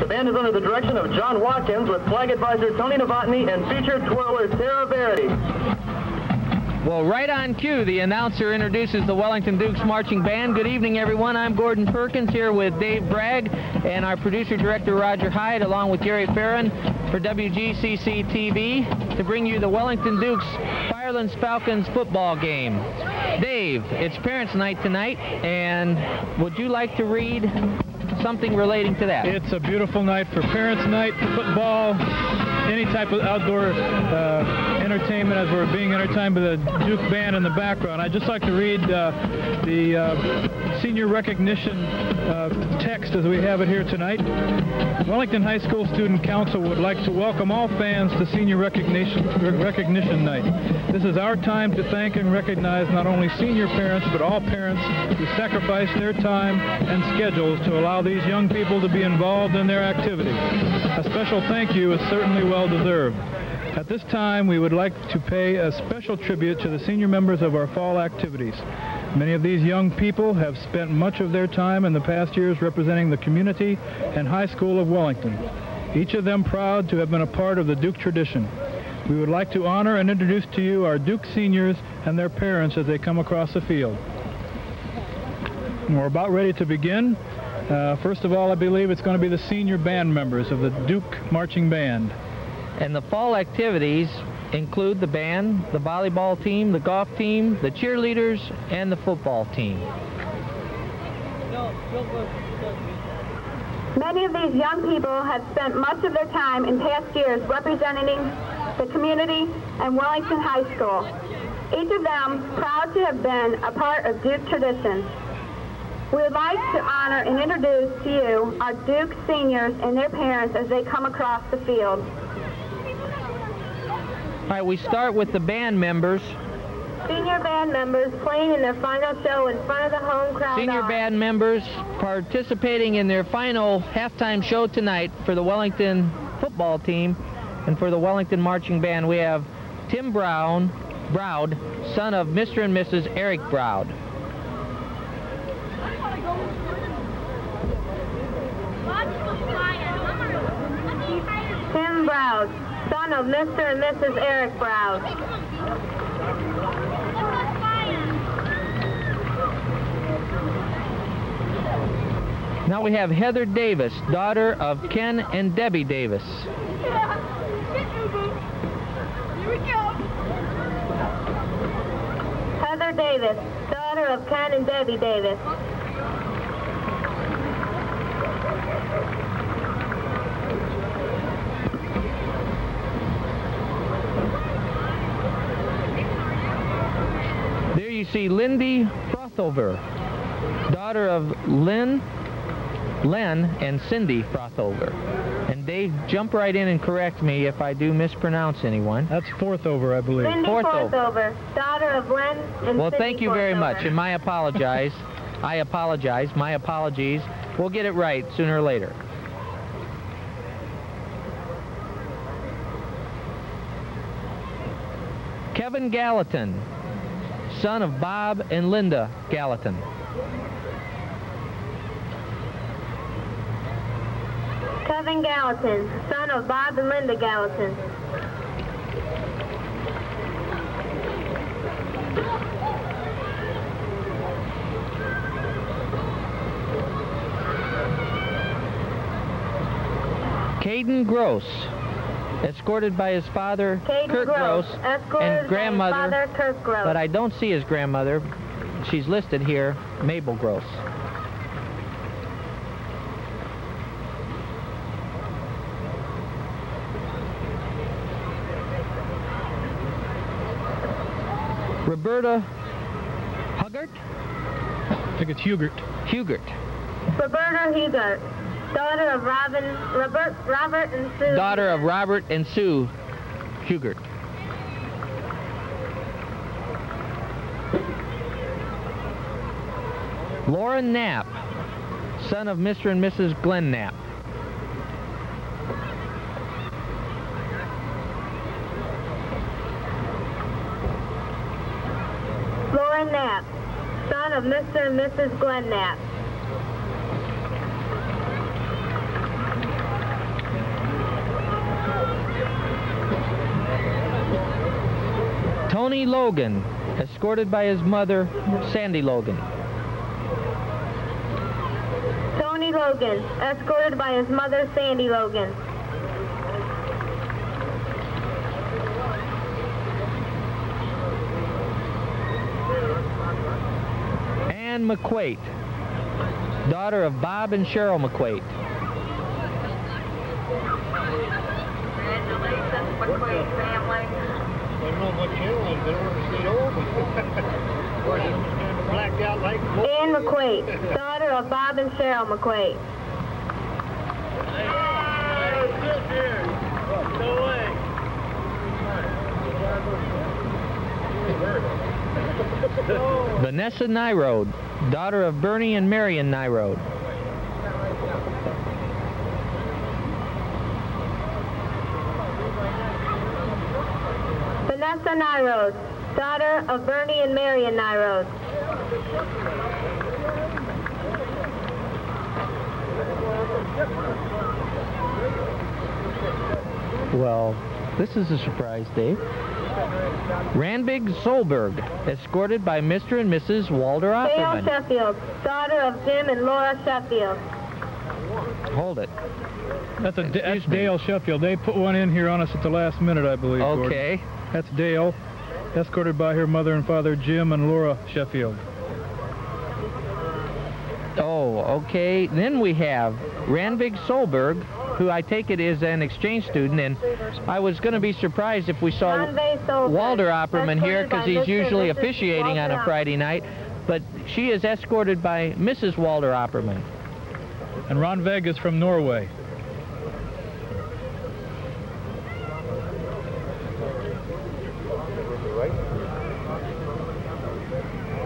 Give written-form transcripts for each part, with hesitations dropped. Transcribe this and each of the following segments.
The band is under the direction of John Watkins with flag advisor Tony Novotny and featured twirler Sarah Verity. Well, right on cue, the announcer introduces the Wellington Dukes Marching Band. Good evening, everyone. I'm Gordon Perkins here with Dave Bragg and our producer-director Roger Hyde, along with Gary Farron for WGCC-TV to bring you the Wellington Dukes Firelands Falcons football game. Dave, it's Parents' Night tonight, and would you like to read something relating to that? It's a beautiful night for Parents' Night, for football, any type of outdoor entertainment, as we're being entertained by the Duke Band in the background. I'd just like to read the senior recognition text as we have it here tonight. Wellington High School Student Council would like to welcome all fans to Senior Recognition Night. This is our time to thank and recognize not only senior parents, but all parents who sacrifice their time and schedules to allow these young people to be involved in their activities. A special thank you is certainly well deserved. At this time, we would like to pay a special tribute to the senior members of our fall activities. Many of these young people have spent much of their time in the past years representing the community and high school of Wellington, each of them proud to have been a part of the Duke tradition. We would like to honor and introduce to you our Duke seniors and their parents as they come across the field. We're about ready to begin. First of all, I believe it's going to be the senior band members of the Duke Marching Band. And the fall activities include the band, the volleyball team, the golf team, the cheerleaders, and the football team. Many of these young people have spent much of their time in past years representing the community and Wellington High School, each of them proud to have been a part of Duke tradition. We would like to honor and introduce to you our Duke seniors and their parents as they come across the field. All right, we start with the band members. Senior band members playing in their final show in front of the home crowd. Senior band members participating in their final halftime show tonight for the Wellington football team and for the Wellington Marching Band. We have Tim Browd, son of Mr. and Mrs. Eric Browd. Tim Browd, son of Mr. and Mrs. Eric Browd. Now we have Heather Davis, daughter of Ken and Debbie Davis. Heather Davis, daughter of Ken and Debbie Davis. There you see Lindy Frothover, daughter of Len and Cindy Frothover. And Dave, jump right in and correct me if I do mispronounce anyone. That's Forthover, I believe. Cindy Forthover, daughter of Len and Well, Cindy thank you very Forthover. much, and I apologize. My apologies. We'll get it right sooner or later. Kevin Gallatin, son of Bob and Linda Gallatin. Kevin Gallatin, son of Bob and Linda Gallatin. Caden Gross, escorted by his father, Kurt Gross, and grandmother, Kurt Gross. but I don't see his grandmother. She's listed here, Mabel Gross. Roberta Huggart? I think it's Hugert. Hugert. Roberta Hugert, daughter of Robert and Sue. Daughter of Robert and Sue Hugert. Lauren Knapp, son of Mr. and Mrs. Glenn Knapp. Lauren Knapp, son of Mr. and Mrs. Glenn Knapp. Tony Logan, escorted by his mother, Sandy Logan. Tony Logan, escorted by his mother, Sandy Logan. Ann McQuate, daughter of Bob and Cheryl McQuate. Congratulations, McQuate family. I don't know what channel I've been on to stay over. Blacked out like Ann McQuate, daughter of Bob and Cheryl McQuate. No way. Vanessa Nyrode, daughter of Bernie and Marion Nyrode. Vanessa Nyrode, daughter of Bernie and Marion Nyrode. Well, this is a surprise, Dave. Ranbig Solberg, escorted by Mr. and Mrs. Walter Dale Opperman. Sheffield, daughter of Jim and Laura Sheffield. Hold it. That's Excuse me. Dale Sheffield. They put one in here on us at the last minute, I believe. Okay. Gordon. That's Dale, escorted by her mother and father, Jim and Laura Sheffield. Oh, okay. Then we have Ranbig Solberg, who I take it is an exchange student, and I was going to be surprised if we saw Ranbig Solberg, Walter Opperman here, escorted by because he's Mr. and usually Mrs. officiating on a Walter Friday night, but she is escorted by Mrs. Walter Opperman. And Ron Veg is from Norway.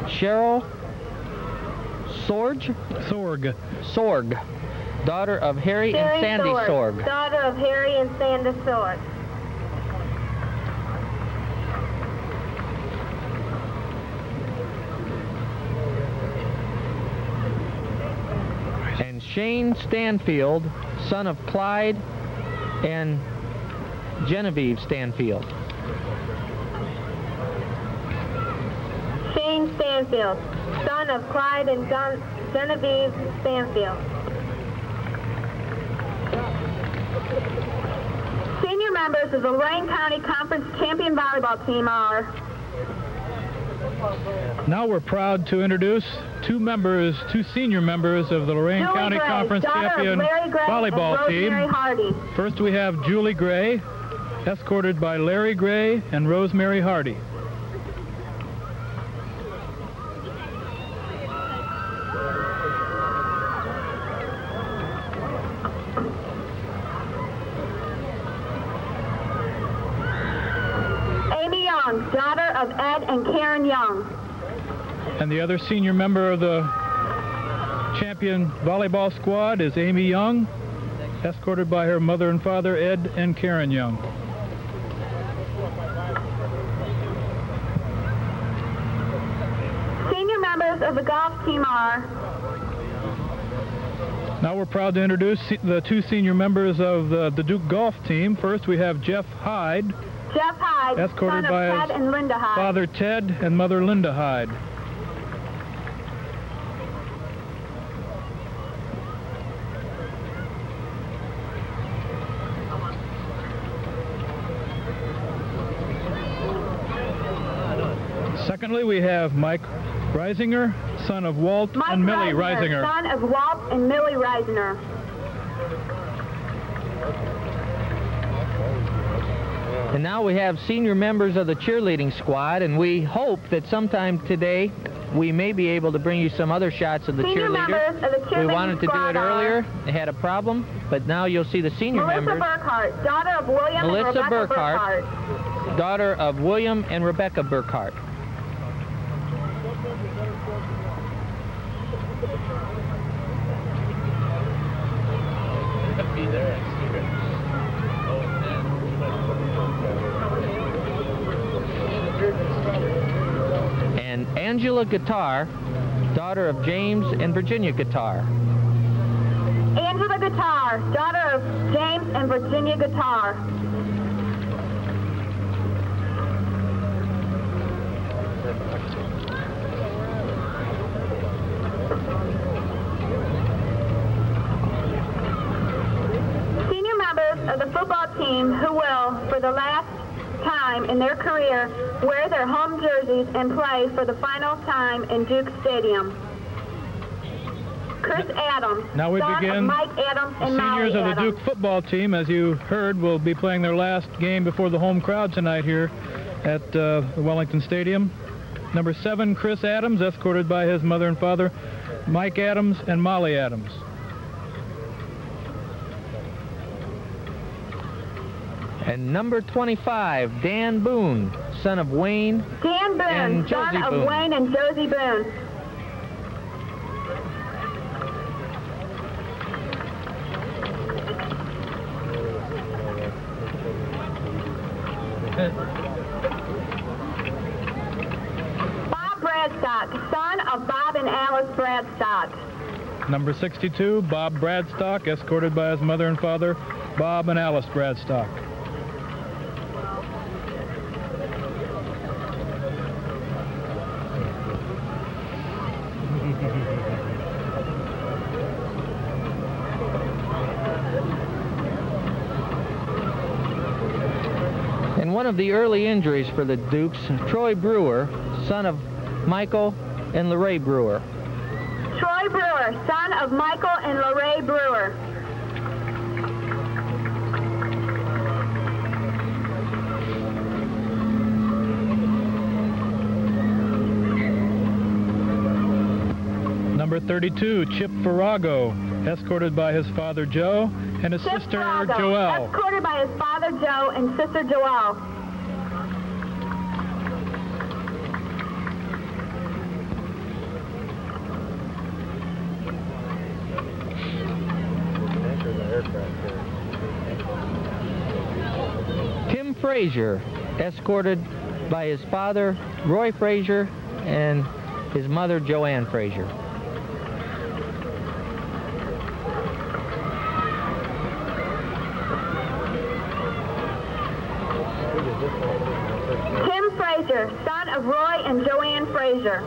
Cheryl Sorg, daughter of Harry and Sherry Sandy Sorg. daughter of Harry and Sandy Sorg. And Shane Stanfield, son of Clyde and Genevieve Stanfield. Shane Stanfield, son of Clyde and Genevieve Stanfield. Senior members of the Lorain County Conference champion volleyball team are... Now we're proud to introduce two senior members of the Lorain Julie County Gray, Conference daughter of champion Larry Gray volleyball and team. Rosemary Hardy. First we have Julie Gray, escorted by Larry Gray and Rosemary Hardy. Amy Young, daughter of Ed and Karen Young. And the other senior member of the champion volleyball squad is Amy Young, escorted by her mother and father, Ed and Karen Young. Senior members of the golf team are... Now we're proud to introduce the two senior members of the Duke golf team. First we have Jeff Hyde, Jeff Hyde, escorted son of by Ted his and Linda Hyde. father Ted and mother Linda Hyde. Secondly, we have Mike Reisinger, son of Walt Mike and Millie Reisinger, Reisinger. son of Walt and Millie Reisinger. And now we have senior members of the cheerleading squad, and we hope that sometime today we may be able to bring you some other shots of the Senior members cheerleaders. of the cheerleading We wanted to do squad it earlier. They had a problem, but now you'll see the senior Melissa members. Burkhart, daughter of William Melissa and Rebecca Burkhart. Burkhart. Daughter of William and Rebecca Burkhart. And Angela Guitar, daughter of James and Virginia Guitar. Angela Guitar, daughter of James and Virginia Guitar. Senior members of the football team who will, for the last time in their career, wear their home jerseys and play for the final time in Duke Stadium. Chris Adams, now we son begin. of Mike Adams and The seniors Molly of the Adams. Duke football team, as you heard, will be playing their last game before the home crowd tonight here at the Wellington Stadium. Number 7, Chris Adams, escorted by his mother and father, Mike Adams and Molly Adams. And number 25, Dan Boone, son of Wayne Dan Boone, and son Josie of Boone. Wayne and Josie Boone. Bob Bradstock, son of Bob and Alice Bradstock. Number 62, Bob Bradstock, escorted by his mother and father, Bob and Alice Bradstock. And one of the early injuries for the Dukes, Troy Brewer, son of Michael and Lorraine Brewer. Troy Brewer, son of Michael and Lorraine Brewer. Number 32, Chip Farrago, escorted by his father Joe and his Chip sister Farrago, Joelle. escorted by his father Joe and sister Joelle. Tim Frazier, escorted by his father, Roy Frazier, and his mother, Joanne Frazier. Tim Frazier, son of Roy and Joanne Frazier.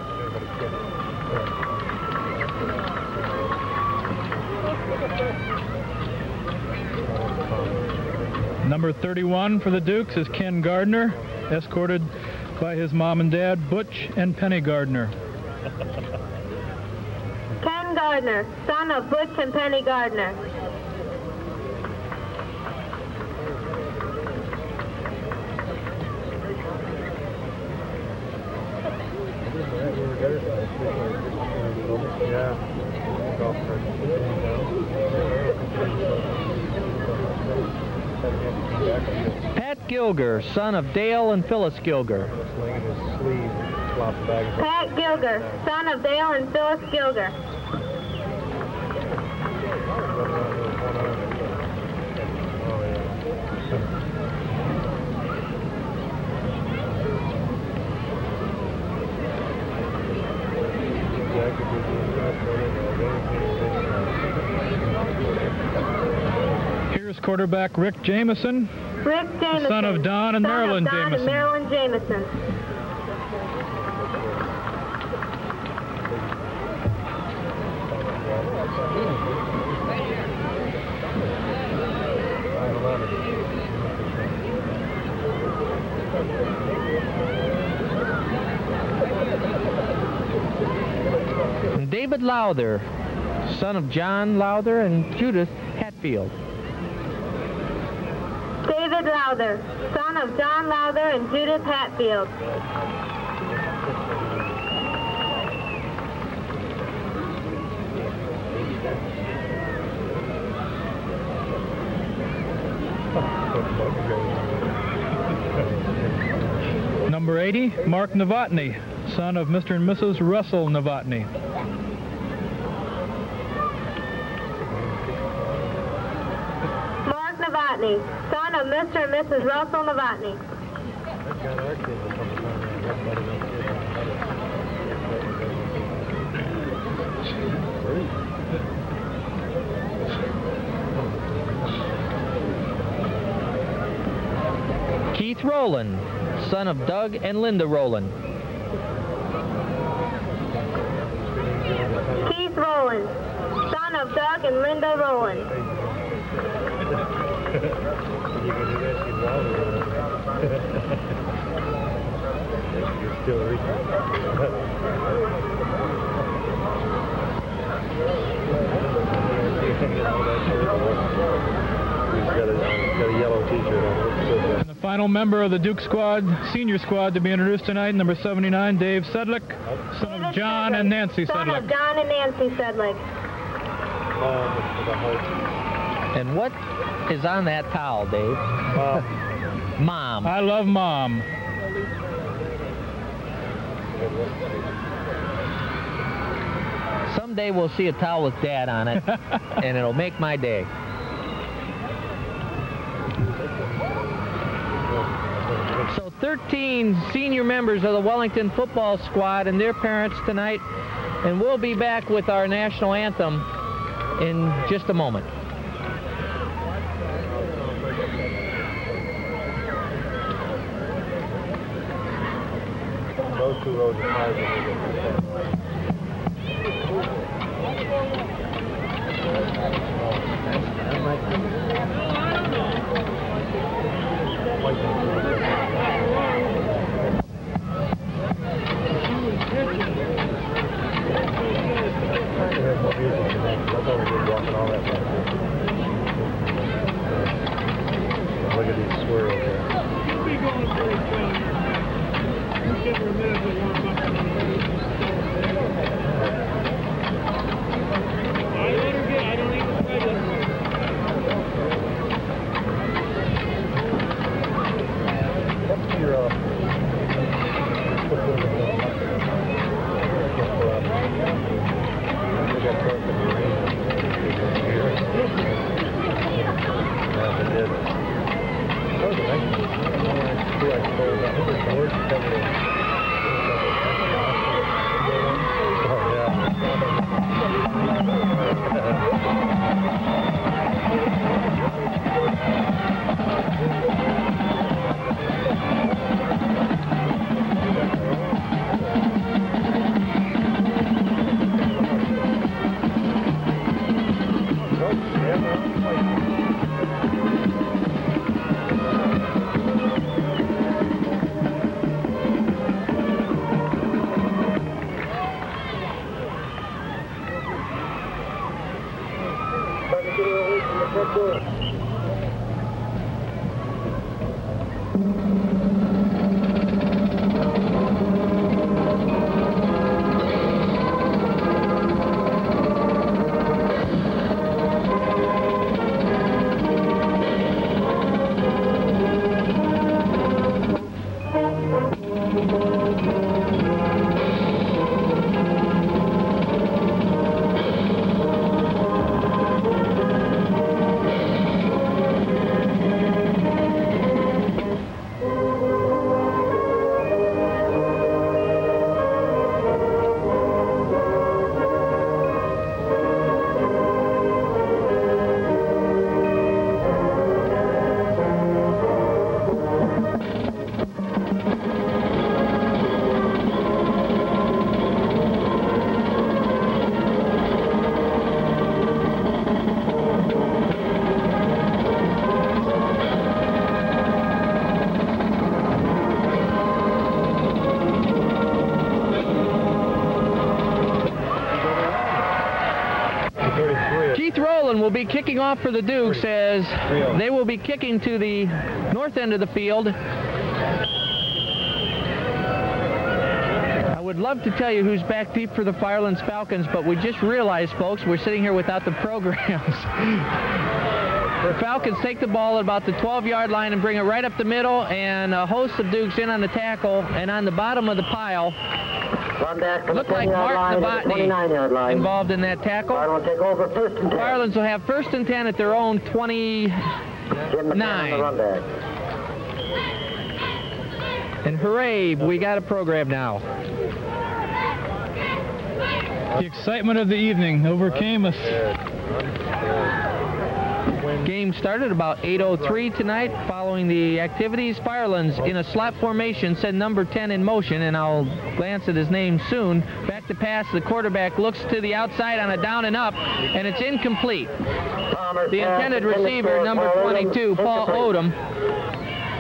Number 31 for the Dukes is Ken Gardner, escorted by his mom and dad, Butch and Penny Gardner. Ken Gardner, son of Butch and Penny Gardner. Pat Gilger, son of Dale and Phyllis Gilger. Pat Gilger, son of Dale and Phyllis Gilger. Here's quarterback Rick Jameson, Rick Jameson, son of Don and Marilyn Don Jameson. and Marilyn Jameson. And David Lowther, son of John Lowther and Judith Hatfield. David Lowther, son of John Lowther and Judith Hatfield. Number 80, Mark Novotny, son of Mr. and Mrs. Russell Novotny. Mark Novotny, son of Mr. and Mrs. Russell Novotny. Keith Rowland, son of Doug and Linda Rowland. Keith Rowland, son of Doug and Linda Rowland. You're still reaching. He's got a yellow t-shirt on. And the final member of the Duke squad, senior squad, to be introduced tonight, number 79, Dave Sedlick, son of John and Nancy Son Sedlick. of John and Nancy Sedlick. And what is on that towel, Dave? Mom. I love Mom. Someday we'll see a towel with Dad on it, and it'll make my day. So 13 senior members of the Wellington football squad and their parents tonight, and we'll be back with our national anthem in just a moment. Those 2 rows of cars. Look at these swirls here. You'll be going for it, John. You give her a minute to warm up. I let her get, I don't even try this one. What's your, Will be kicking off for the Dukes as they will be kicking to the north end of the field. I would love to tell you who's back deep for the Firelands Falcons, but we just realized, folks, we're sitting here without the programs. The Falcons take the ball at about the 12-yard line and bring it right up the middle, and a host of Dukes in on the tackle, and on the bottom of the pile, look like Mark Novotny involved in that tackle. Firelands take over first and 10. Firelands will have first and 10 at their own 29. And hooray, we got a program now. The excitement of the evening overcame us. Wind Game started about 8:03 tonight. Following the activities, Firelands in a slot formation send number 10 in motion, and I'll glance at his name soon. Back to pass, the quarterback looks to the outside on a down and up, and it's incomplete. The intended receiver, number 22, Paul Odom.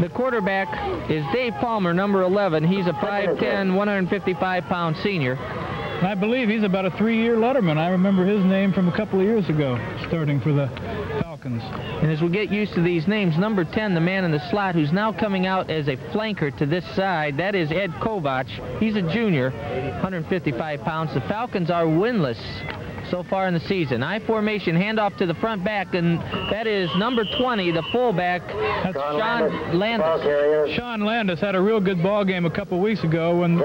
The quarterback is Dave Palmer, number 11. He's a 5'10", 155-pound senior. I believe he's about a 3-year letterman. I remember his name from a couple of years ago, starting for the Falcons. And as we get used to these names, number 10, the man in the slot, who's now coming out as a flanker to this side, that is Ed Kovach. He's a junior, 155 pounds. The Falcons are winless so far in the season. I formation, handoff to the front back, and that is number 20, the fullback, Sean Landis. Sean Landis had a real good ball game a couple weeks ago when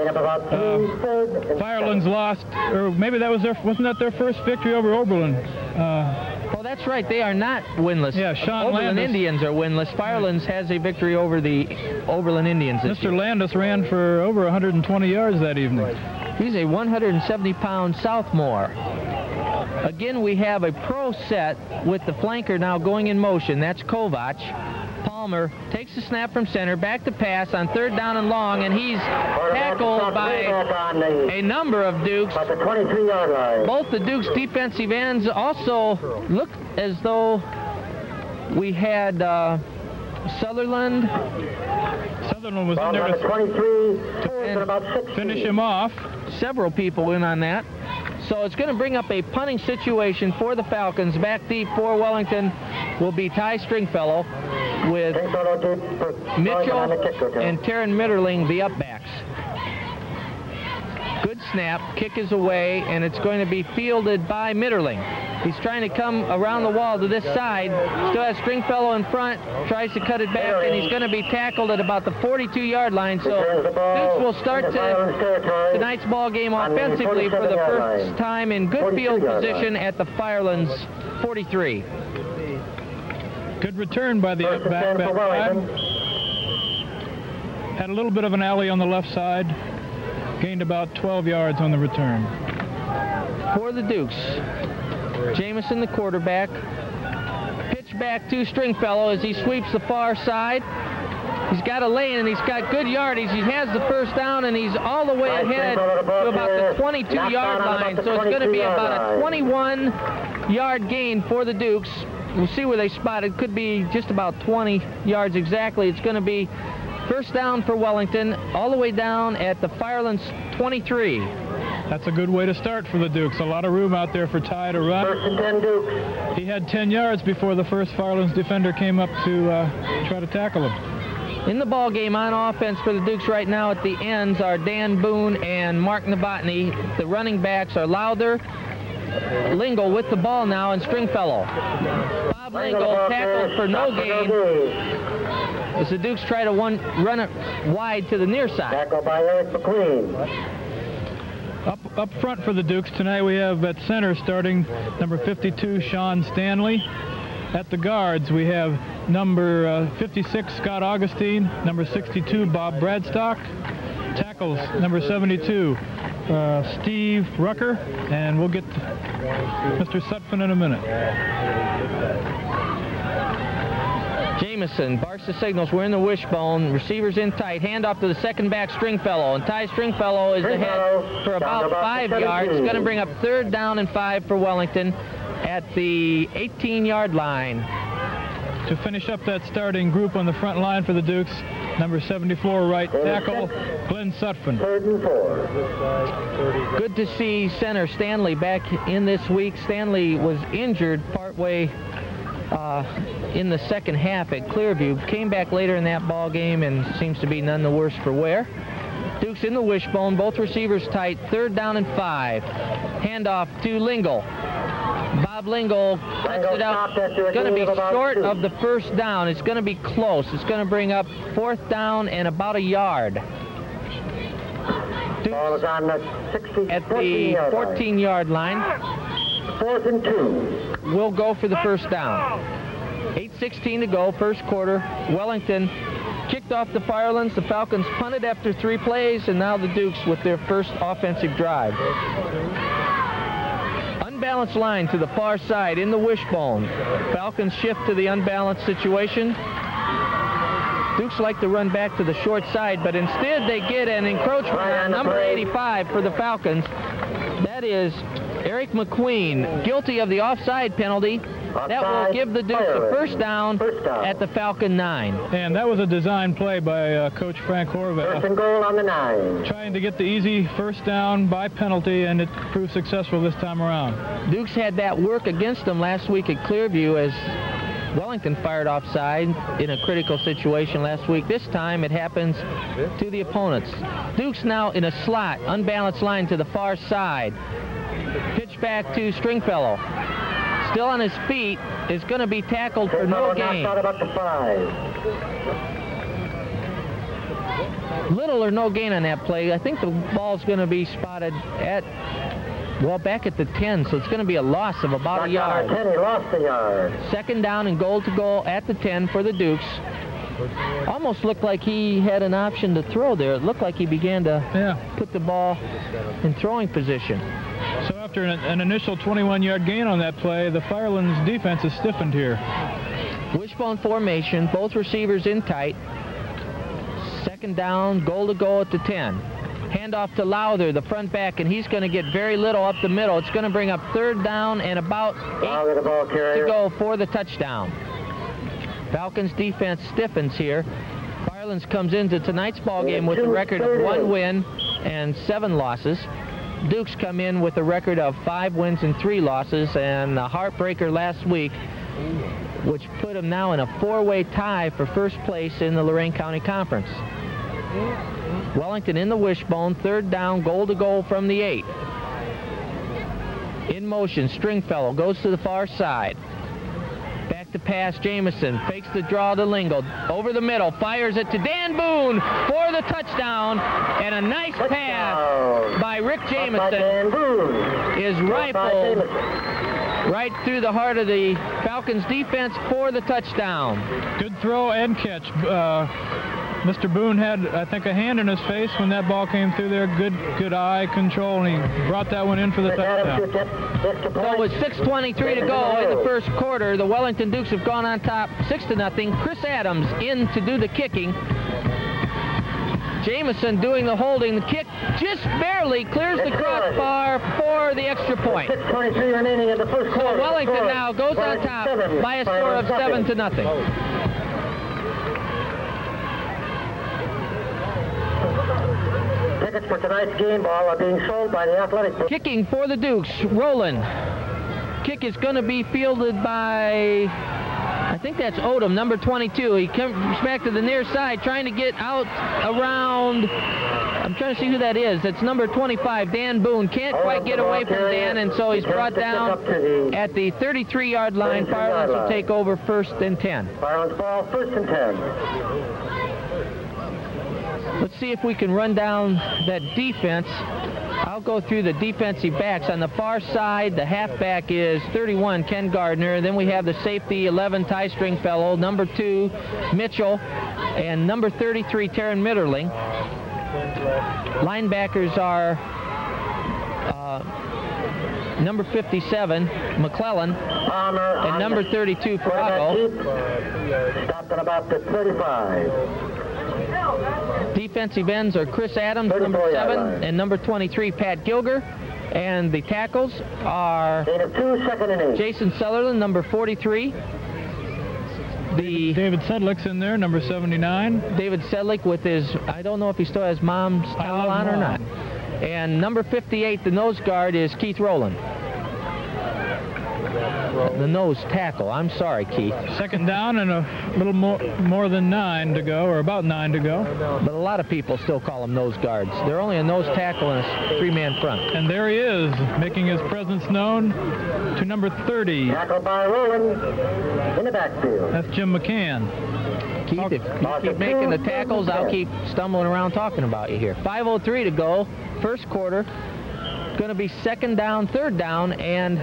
Firelands lost, or maybe that was wasn't that their first victory over Oberlin? Oh, that's right. They are not winless. Yeah, Sean Oberlin Landis. Indians are winless. Firelands has a victory over the Oberlin Indians this year. Mr. Landis ran for over 120 yards that evening. He's a 170-pound sophomore. Again, we have a pro set with the flanker now going in motion. That's Kovach. Palmer takes the snap from center, back to pass on 3rd down and long, and he's tackled by a number of Dukes. Both the Dukes defensive ends also look as though we had Sutherland. Sutherland was in there to finish him off. Several people in on that. So it's going to bring up a punting situation for the Falcons. Back deep for Wellington will be Ty Stringfellow with Mitchell and Taryn Mitterling, the upbacks. Good snap, kick is away, and it's going to be fielded by Mitterling. He's trying to come around the wall to this side. Still has Stringfellow in front, tries to cut it back, and he's going to be tackled at about the 42-yard line. So Dukes will start tonight's ball game offensively for the first time in good field position at the Firelands 43. Good return by the back time. Had a little bit of an alley on the left side. Gained about 12 yards on the return. For the Dukes, Jamison, the quarterback. Pitch back to Stringfellow as he sweeps the far side. He's got a lane and he's got good yardage. He has the first down and he's all the way ahead to about the 22-yard line. So it's going to be about a 21-yard gain for the Dukes. We'll see where they spot it. Could be just about 20 yards exactly. It's going to be first down for Wellington, all the way down at the Firelands 23. That's a good way to start for the Dukes. A lot of room out there for Ty to run. First and 10 Dukes. He had 10 yards before the first Firelands defender came up to try to tackle him. In the ball game on offense for the Dukes right now at the ends are Dan Boone and Mark Novotny. The running backs are Lowther, Lingle with the ball now, and Stringfellow. Bob Lingle tackled for no gain as the Dukes try to run it wide to the near side. Tackled by Eric McQueen. Up front for the Dukes tonight, we have at center starting number 52, Sean Stanley. At the guards, we have number 56, Scott Augustine, number 62, Bob Bradstock. Tackles, number 72, Steve Rucker, and we'll get to Mr. Sutphin in a minute. Jamison barks the signals. We're in the wishbone. Receivers in tight. Handoff to the second back, Stringfellow. And Ty Stringfellow is ahead for about 5 yards. Going to bring up 3rd down and 5 for Wellington at the 18-yard line. To finish up that starting group on the front line for the Dukes, number 74, right tackle, Glenn Sutphin. 3rd and 4. Good to see center Stanley back in this week. Stanley was injured partway in the second half at Clearview. Came back later in that ball game and seems to be none the worse for wear. Dukes in the wishbone, both receivers tight, 3rd down and 5. Handoff to Lingle. Bob Lingle cuts it out. It's going to be short of the first down. It's going to be close. It's going to bring up 4th down and about a yard. Ball is on the 60, at the 14-yard line. 4th and 2. We'll go for the first down. 8:16 to go, first quarter. Wellington kicked off the Firelands. The Falcons punted after 3 plays, and now the Dukes with their first offensive drive. Unbalanced line to the far side in the wishbone. Falcons shift to the unbalanced situation. Dukes like to run back to the short side, but instead they get an encroachment on number 85 for the Falcons. That is Eric McQueen, guilty of the offside penalty. That will give the Dukes a first down at the Falcon 9. And that was a design play by Coach Frank Horvath. First and goal on the 9. Trying to get the easy first down by penalty, and it proved successful this time around. Dukes had that work against them last week at Clearview as Wellington fired offside in a critical situation last week. This time it happens to the opponents. Dukes now in a slot, unbalanced line to the far side. Pitch back to Stringfellow. Still on his feet, is going to be tackled for no gain. Little or no gain on that play. I think the ball's going to be spotted at, well, back at the 10, so it's going to be a loss of about a yard. 10, he lost a yard. Second down and goal to goal at the 10 for the Dukes. Almost looked like he had an option to throw there. It looked like he began to put the ball in throwing position. So after an initial 21-yard gain on that play, the Firelands defense is stiffened here. Wishbone formation, both receivers in tight. Second down, goal to goal at the 10. Handoff to Lowther, the front back, and he's going to get very little up the middle. It's going to bring up third down and about 8 to go for the touchdown. Falcons defense stiffens here. Firelands comes into tonight's ball game with a record of 1 win and 7 losses. Dukes come in with a record of 5 wins and 3 losses, and a heartbreaker last week, which put them now in a 4-way tie for first place in the Lorain County Conference. Wellington in the wishbone, third down, goal to goal from the 8. In motion, Stringfellow goes to the far side. Back to pass, Jamison fakes the draw to Lingle. Over the middle, fires it to Dan Boone for the touchdown, and a nice pass by Rick Jamison is rifled right through the heart of the Falcons defense for the touchdown. Good throw and catch. Mr. Boone had, I think, a hand in his face when that ball came through there. Good eye control, and he brought that one in for the touchdown. So with 6:23 to go in the first quarter, the Wellington Dukes have gone on top 6-0. Chris Adams in to do the kicking. Jamison doing the holding. The kick just barely clears the crossbar for the extra point. 6:23 remaining in the first quarter. So Wellington now goes on top by a score of 7-0. Tickets for tonight's game ball are being sold by the Athletic. Kicking for the Dukes, Rowland. Kick is going to be fielded by, I think that's Odom, number 22. He comes back to the near side, trying to get out around, I'm trying to see who that is. It's number 25, Dan Boone. Can't quite get away from Dan, and so he's brought down at the 33-yard line. Firelands will take over 1st and 10. Firelands ball, 1st and 10. Let's see if we can run down that defense. I'll go through the defensive backs. On the far side, the halfback is 31, Ken Gardner. Then we have the safety, 11, Ty Stringfellow, number 2, Mitchell, and number 33, Taryn Mitterling. Linebackers are number 57, McClellan, and number 32, Farago. Stopped at about the 35. Defensive ends are Chris Adams, number 7, and number 23, Pat Gilger. And the tackles are Jason Sutherland, number 43. David Sedlick's in there, number 79. David Sedlick with his, I don't know if he still has mom's towel on or not. And number 58, the nose guard, is Keith Rowland. The nose tackle. I'm sorry, Keith. Second down and a little more than 9 to go, or about 9 to go. But a lot of people still call them nose guards. They're only a nose tackle and a 3-man front. And there he is, making his presence known to number 30. Tackled by Rowland in the backfield. That's Jim McCann. Keith, if you keep making the tackles, I'll keep stumbling around talking about you here. 5:03 to go, first quarter. Going to be second down, third down, and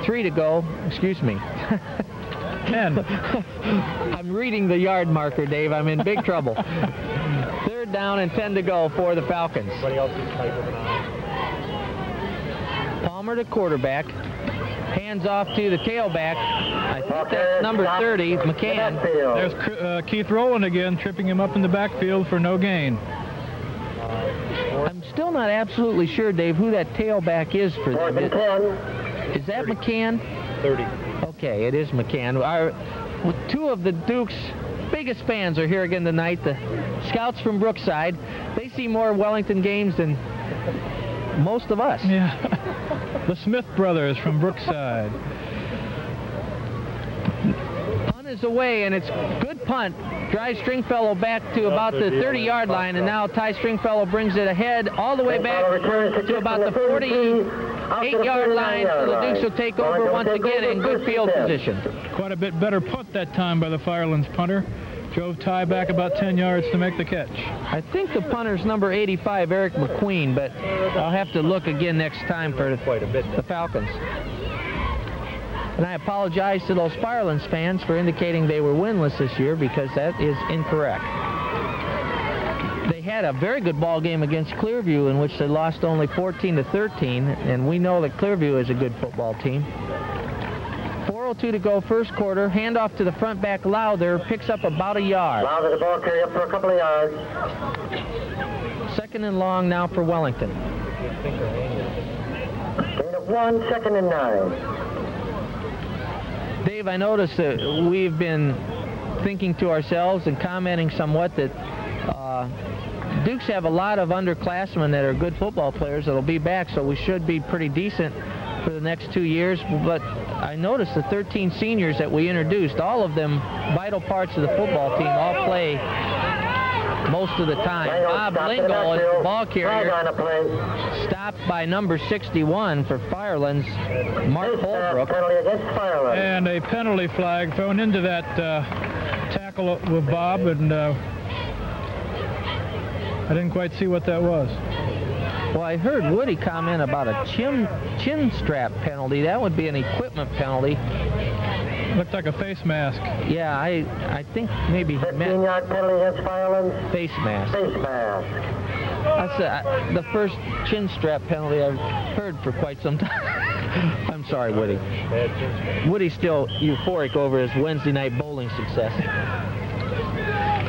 3 to go. Excuse me. 10. I'm reading the yard marker, Dave. I'm in big trouble. Third down and 10 to go for the Falcons. Everybody else is tight with an eye. Plummer to quarterback. Hands off to the tailback. I think that's number 30, McCann. There's Keith Rowland again, tripping him up in the backfield for no gain. I'm still not absolutely sure, Dave, who that tailback is for them. Is that McCann? 30. Okay, it is McCann. Two of the Duke's biggest fans are here again tonight, the Scouts from Brookside. They see more Wellington games than most of us. Yeah. The Smith brothers from Brookside. Punt is away, and it's good punt. Drives Stringfellow back to about the 30-yard line, and now Ty Stringfellow brings it ahead all the way back to about the 48-yard line, so the Dukes will take over once again in good field position. Quite a bit better punt that time by the Firelands punter. Drove Ty back about 10 yards to make the catch. I think the punter's number 85, Eric McQueen, but I'll have to look again next time for the Falcons. And I apologize to those Firelands fans for indicating they were winless this year, because that is incorrect. They had a very good ball game against Clearview in which they lost only 14-13, and we know that Clearview is a good football team. 4:02 to go, first quarter. Handoff to the front back, Lowther, picks up about a yard. Lowther, the ball carry up for a couple of yards. Second and long now for Wellington. Gain of 1, 2nd and 9. Dave, I noticed that we've been thinking to ourselves and commenting somewhat that Dukes have a lot of underclassmen that are good football players that'll be back, so we should be pretty decent for the next 2 years. But I noticed the 13 seniors that we introduced, all of them vital parts of the football team, all play most of the time. Bob Lingle is the ball carrier, stopped by number 61 for Firelands, Mark Holbrook. And a penalty flag thrown into that tackle with Bob, and I didn't quite see what that was. Well, I heard Woody comment about a chin strap penalty. That would be an equipment penalty. Looked like a face mask. Yeah, I think maybe he meant 15-yard penalty against Firelands. face mask. Face mask. That's the first chin strap penalty I've heard for quite some time. I'm sorry, Woody. Woody's still euphoric over his Wednesday night bowling success.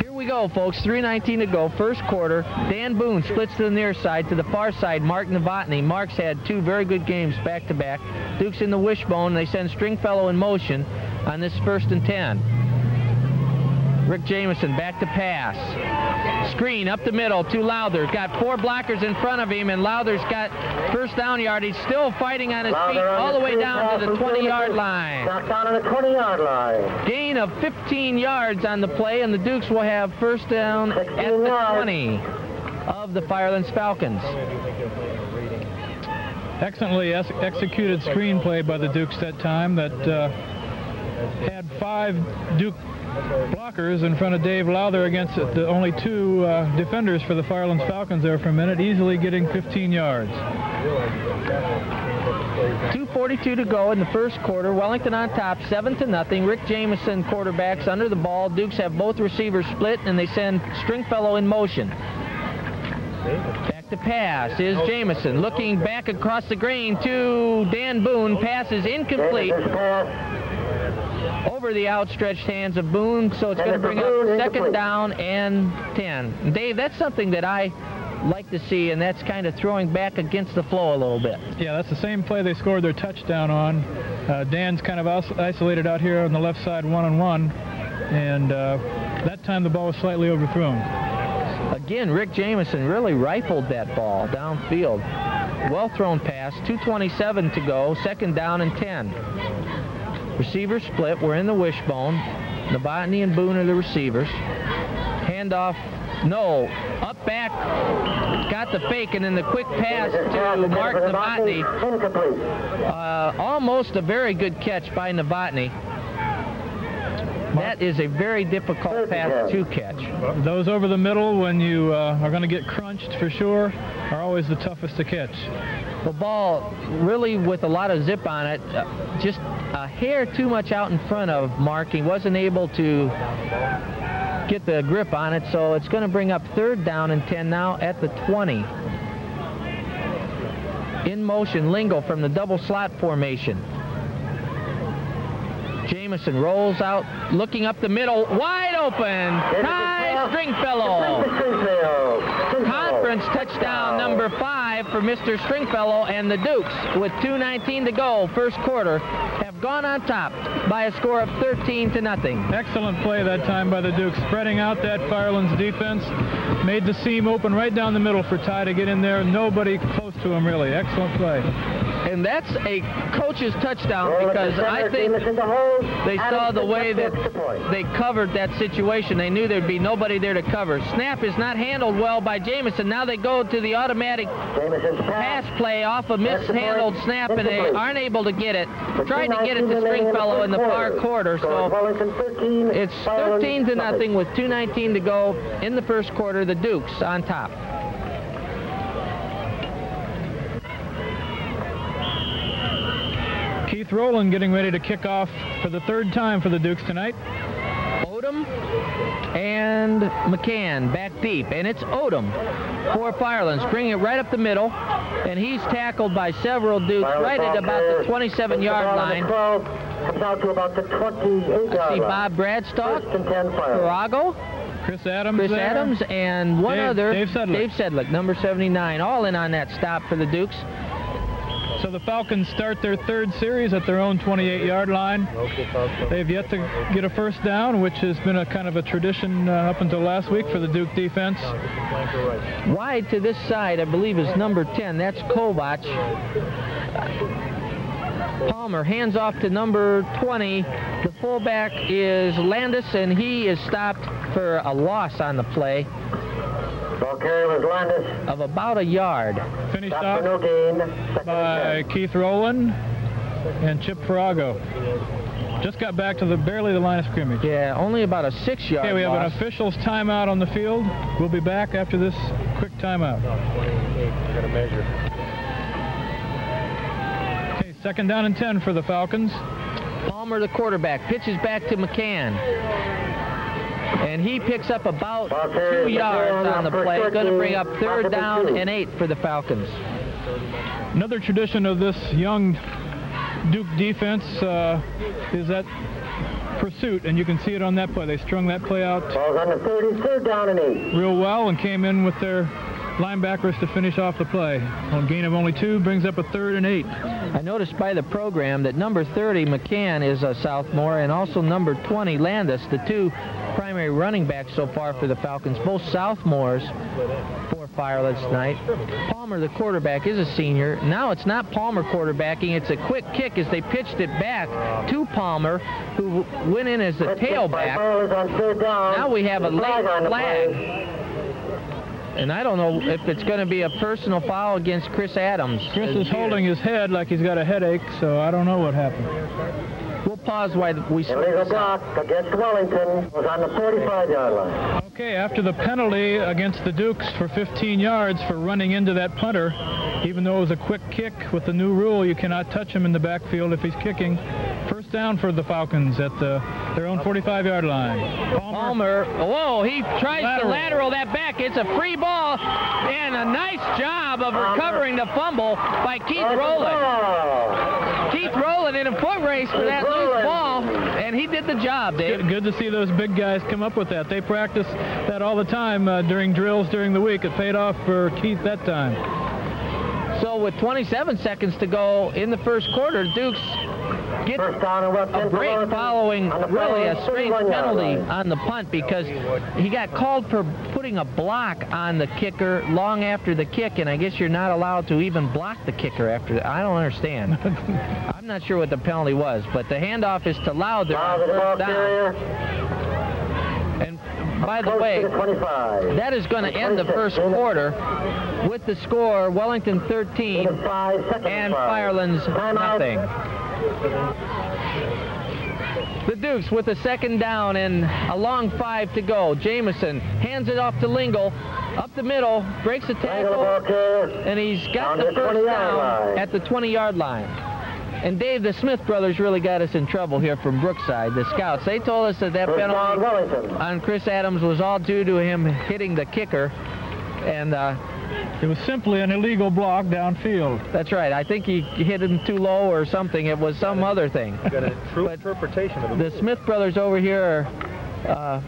Here we go, folks. 3:19 to go, first quarter. Dan Boone splits to the near side. To the far side, Mark Novotny. Mark's had two very good games back-to-back. Duke's in the wishbone. They send Stringfellow in motion on this 1st and 10. Rick Jamison back to pass. Screen up the middle to Lowther. Got 4 blockers in front of him, and Lowther's got first down yard. He's still fighting on his feet all the way down to the 20-yard line. Knocked down on the 20-yard line. Gain of 15 yards on the play, and the Dukes will have first down at the 20 of the Firelands Falcons. Excellently executed screenplay by the Dukes that time that had 5 Duke blockers in front of Dave Lowther against the only 2 defenders for the Firelands Falcons there for a minute, easily getting 15 yards. 2:42 to go in the first quarter. Wellington on top, 7-0. Rick Jamison quarterbacks under the ball. Dukes have both receivers split, and they send Stringfellow in motion. Back to pass is Jamison, looking back across the green to Dan Boone. Pass is incomplete over the outstretched hands of Boone, so it's going to bring up 2nd down and 10. Dave, that's something that I like to see, and that's kind of throwing back against the flow a little bit. Yeah, that's the same play they scored their touchdown on. Dan's kind of isolated out here on the left side, 1-on-1, and that time the ball was slightly overthrown. Again, Rick Jamison really rifled that ball downfield. Well thrown pass, 2:27 to go, 2nd down and 10. Receiver split, we're in the wishbone. Novotny and Boone are the receivers. Handoff, no, up back, got the fake, and then the quick pass to Mark Novotny. Almost a very good catch by Novotny. That is a very difficult pass to catch. Those over the middle, when you are going to get crunched for sure, are always the toughest to catch. The ball really with a lot of zip on it, just a hair too much out in front of Mark. He wasn't able to get the grip on it, so it's going to bring up 3rd down and 10 now at the 20. In motion, Lingle from the double slot formation. Jamison rolls out, looking up the middle, wide open. Ty Stringfellow. Conference touchdown number 5 for Mr. Stringfellow, and the Dukes, with 2:19 to go, first quarter, have gone on top by a score of 13-0. Excellent play that time by the Dukes, spreading out that Firelands defense, made the seam open right down the middle for Ty to get in there. Nobody close to him, really. Excellent play. And that's a coach's touchdown, because I think they saw the way that they covered that situation. They knew there'd be nobody there to cover. Snap is not handled well by Jamison. Now they go to the automatic pass play off a mishandled snap, and they aren't able to get it. Tried to get it to Stringfellow in the far quarter, so it's 13-0 with 2:19 to go in the first quarter. The Dukes on top. Keith Rowland getting ready to kick off for the 3rd time for the Dukes tonight. Odom and McCann back deep, and it's Odom for Firelands, bringing it right up the middle, and he's tackled by several Dukes right at about the 27-yard line. Comes out to about the 28-yard line. See Bob Bradstock, Farago, Chris Adams, and one other, Dave Sedlick, number 79, all in on that stop for the Dukes. So the Falcons start their 3rd series at their own 28-yard line. They've yet to get a first down, which has been a kind of a tradition up until last week for the Duke defense. Wide to this side, I believe, is number 10. That's Kovac. Palmer hands off to number 20. The fullback is Landis, and he is stopped for a loss on the play. Ball carrier was Landis. Of about a yard. Finished off by Keith Rowland and Chip Farago. Just got back to barely the line of scrimmage. Yeah, only about a 6-yard Okay, we have loss. an official's timeout on the field. We'll be back after this quick timeout. Got to measure. Okay, 2nd down and 10 for the Falcons. Palmer, the quarterback, pitches back to McCann. And he picks up about 2 yards on the play. Going to bring up 3rd down and 8 for the Falcons. Another tradition of this young Duke defense is that pursuit, and you can see it on that play. They strung that play out on the 3rd down and 8 real well and came in with their linebackers to finish off the play. On gain of only 2, brings up a 3rd and 8. I noticed by the program that number 30, McCann, is a sophomore, and also number 20, Landis, the 2 primary running backs so far for the Falcons, both sophomores for Firelands tonight. Palmer, the quarterback, is a senior. Now it's not Palmer quarterbacking, it's a quick kick as they pitched it back to Palmer, who went in as the tailback. Now we have a late flag. And I don't know if it's going to be a personal foul against Chris Adams. Chris is holding his head like he's got a headache, so I don't know what happened. We'll pause while we sort illegal this out. block against Wellington was on the 45-yard line. Okay, after the penalty against the Dukes for 15 yards for running into that punter, even though it was a quick kick, with the new rule, you cannot touch him in the backfield if he's kicking. First down for the Falcons at their own 45-yard line. Palmer, whoa, he tries to lateral that back. It's a free ball, and a nice job of recovering the fumble by Keith Rowland. Keith Rowland in a foot race for that loose ball, and he did the job, Dave. Good to see those big guys come up with that. They practice that all the time during drills during the week. It paid off for Keith that time. So with 27 seconds to go in the first quarter, Dukes get a break following really a strange penalty on the punt, because he got called for putting a block on the kicker long after the kick, and I guess you're not allowed to even block the kicker after that. I don't understand. I'm not sure what the penalty was, but the handoff is to Loud there on first down. And by the way, that is going to end the first quarter with the score Wellington 13 and Firelands nothing. The Dukes with a 2nd down and a long 5 to go. Jamison hands it off to Lingle. Up the middle, breaks a tackle, and he's got the first down at the 20-yard line. And Dave, the Smith brothers really got us in trouble here from Brookside, the scouts. They told us that penalty on Chris Adams was all due to him hitting the kicker. And It was simply an illegal block downfield. That's right. I think he hit him too low or something. It was some other thing. Got a true interpretation of the Smith brothers over here are,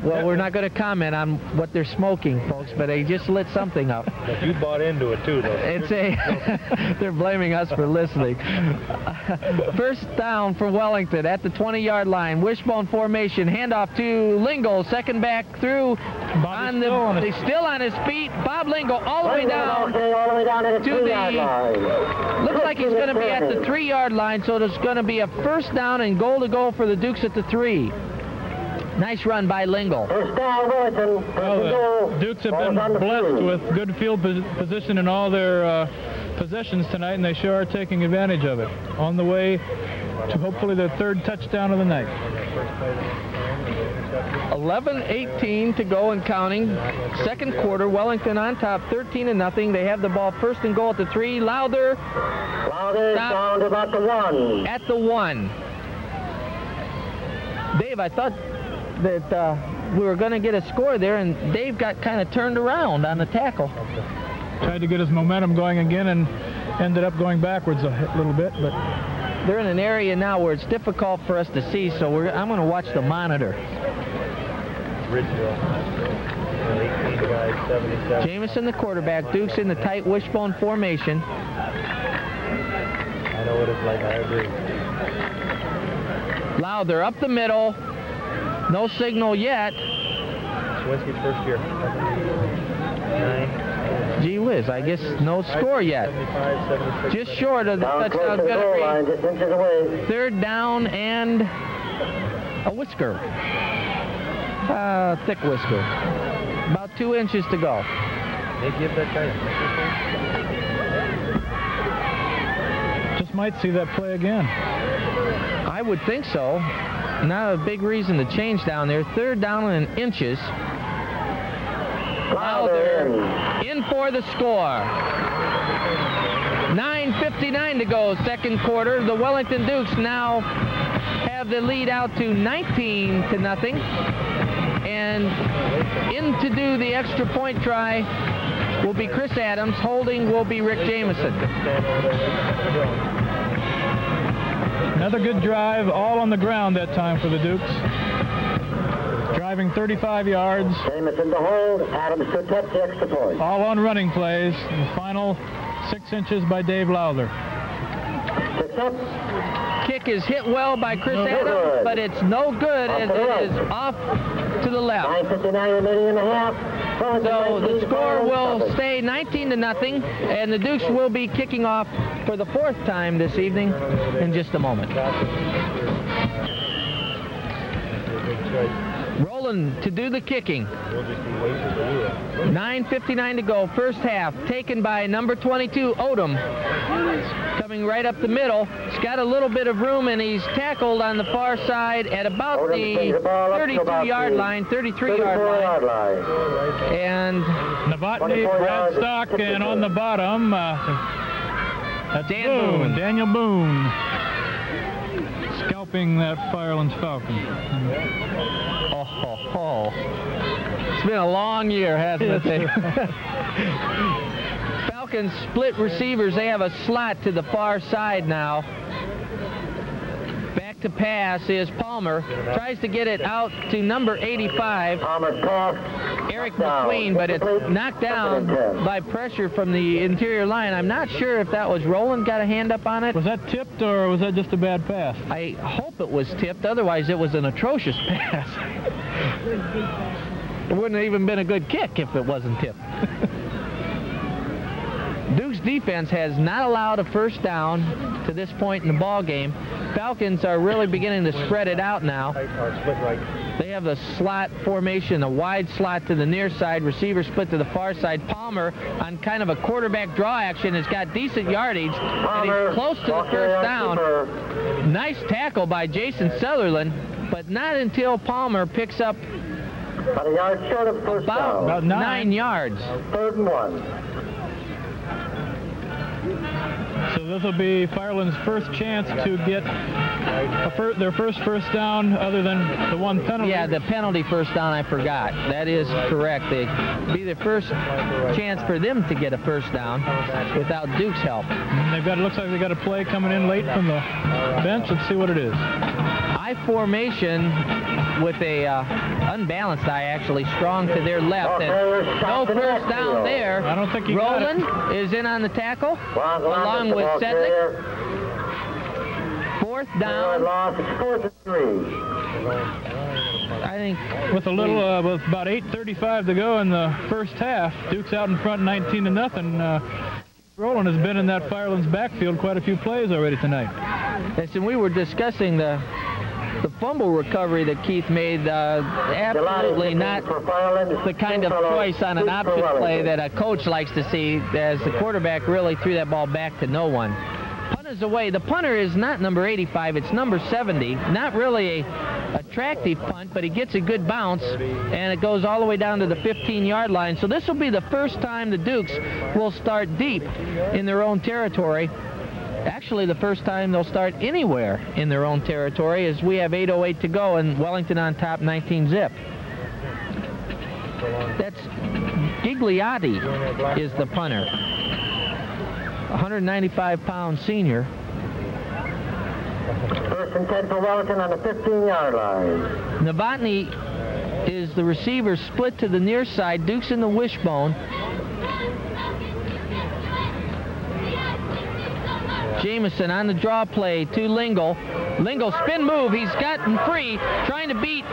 well, we're not going to comment on what they're smoking, folks, but they just lit something up. But you bought into it too, though. It's they're blaming us for listening. First down for Wellington at the 20-yard line. Wishbone formation. Handoff to Lingle. Second back through. He's still on his feet. Bob Lingle all the way down to the. Looks like he's going to be at the 3-yard line, so there's going to be a first down and goal to go for the Dukes at the 3. Nice run by Lingle. Well, the Dukes have been blessed with good field position in all their possessions tonight, and they sure are taking advantage of it. On the way to hopefully their 3rd touchdown of the night. 11:18 to go and counting. Second quarter, Wellington on top, 13-0. They have the ball first and goal at the 3. Lowther down to about the 1. At the 1. Dave, I thought that we were going to get a score there, and Dave got kind of turned around on the tackle. Tried to get his momentum going again and ended up going backwards a little bit, but they're in an area now where it's difficult for us to see, so I'm going to watch the monitor. Ridgeville. 18 guys, 77. Jamison, the quarterback. Dukes in the tight wishbone formation. I know what it's like. I agree. Lowther up the middle. No signal yet. Swinski's first year. 9. Gee whiz, I guess no score yet. 75, 76. Just short of the touchdown. Third down and a whisker. Thick whisker. About 2 inches to go. They give that guy a just might see that play again. I would think so. Not a big reason to change down there. Third down and inches. Lowther in for the score. 9:59 to go, second quarter. The Wellington Dukes now have the lead out to 19-0. And in to do the extra point try will be Chris Adams. Holding will be Rick Jamison. Another good drive, all on the ground that time for the Dukes. Driving 35 yards. Jamison to hold, Adams to touch the extra point. All on running plays. The final 6 inches by Dave Lowther. Kick is hit well by Chris Adams, but it's no good as it is off to the left. 9:59.5. So the score will stay 19-0, and the Dukes will be kicking off for the 4th time this evening in just a moment. Roland to do the kicking. 9:59 to go, first half, taken by number 22, Odom. Coming right up the middle. He's got a little bit of room, and he's tackled on the far side at about the 32-yard line, 33-yard line. And Novotny, Bradstock, and on the bottom, that's Dan Boone. Daniel Boone. Scalping that Firelands Falcon. Oh. It's been a long year, hasn't it? Falcons split receivers. They have a slot to the far side now. Back to pass is Palmer. Tries to get it out to number 85, Eric McQueen, but it's knocked down by pressure from the interior line. I'm not sure if that was Roland got a hand up on it. Was that tipped, or was that just a bad pass? I hope it was tipped. Otherwise, it was an atrocious pass. It wouldn't have even been a good kick if it wasn't tipped. Duke's defense has not allowed a first down to this point in the ball game. Falcons are really beginning to spread it out now. They have the slot formation, a wide slot to the near side, receiver split to the far side. Palmer on kind of a quarterback draw action has got decent yardage, and he's close to the first down. Nice tackle by Jason Sutherland, but not until Palmer picks up about a yard short of first down. About 9 yards. 3rd and 1. So this will be Firelands' first chance to get their first down other than the one penalty. Yeah, the penalty first down, I forgot. That is correct. It'd be the first chance for them to get a first down without Duke's help. And they've got, it looks like they got a play coming in late from the bench. Let's see what it is. I formation with a unbalanced eye, actually, strong to their left. And no first down there. I don't think he got it. Roland is in on the tackle, along with Sedlick. Fourth down. I think with a little, with about 8:35 to go in the first half, Duke's out in front 19-0. Roland has been in that Firelands backfield quite a few plays already tonight. Yes, and we were discussing the fumble recovery that Keith made, absolutely not the kind of choice on an option play that a coach likes to see, as the quarterback really threw that ball back to no one. Punt is away. The punter is not number 85, it's number 70. Not really a attractive punt, but he gets a good bounce, and it goes all the way down to the 15-yard line. So this will be the first time the Dukes will start deep in their own territory. Actually, the first time they'll start anywhere in their own territory, as we have 8:08 to go and Wellington on top 19-zip. That's Gigliotti is the punter. 195-pound senior. First and 10 for Wellington on the 15-yard line. Novotny is the receiver, split to the near side. Duke's in the wishbone. Jamison on the draw play to Lingle. Lingle spin move. He's gotten free, trying to beat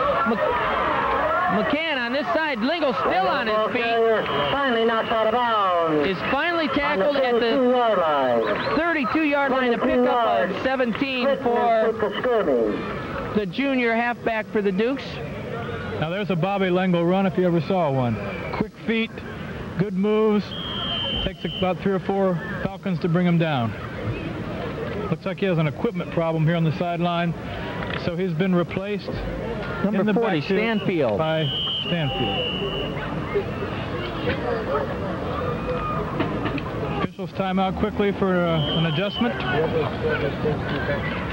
McCann on this side. Lingle still on his feet. Finally knocked out of bounds. Is finally tackled at the 32-yard line to pick up a 17 for the junior halfback for the Dukes. Now there's a Bobby Lingle run if you ever saw one. Quick feet, good moves. Takes about 3 or 4 Falcons to bring him down. Looks like he has an equipment problem here on the sideline, so he's been replaced. Number 40, Stanfield. By Stanfield. Officials timeout quickly for an adjustment.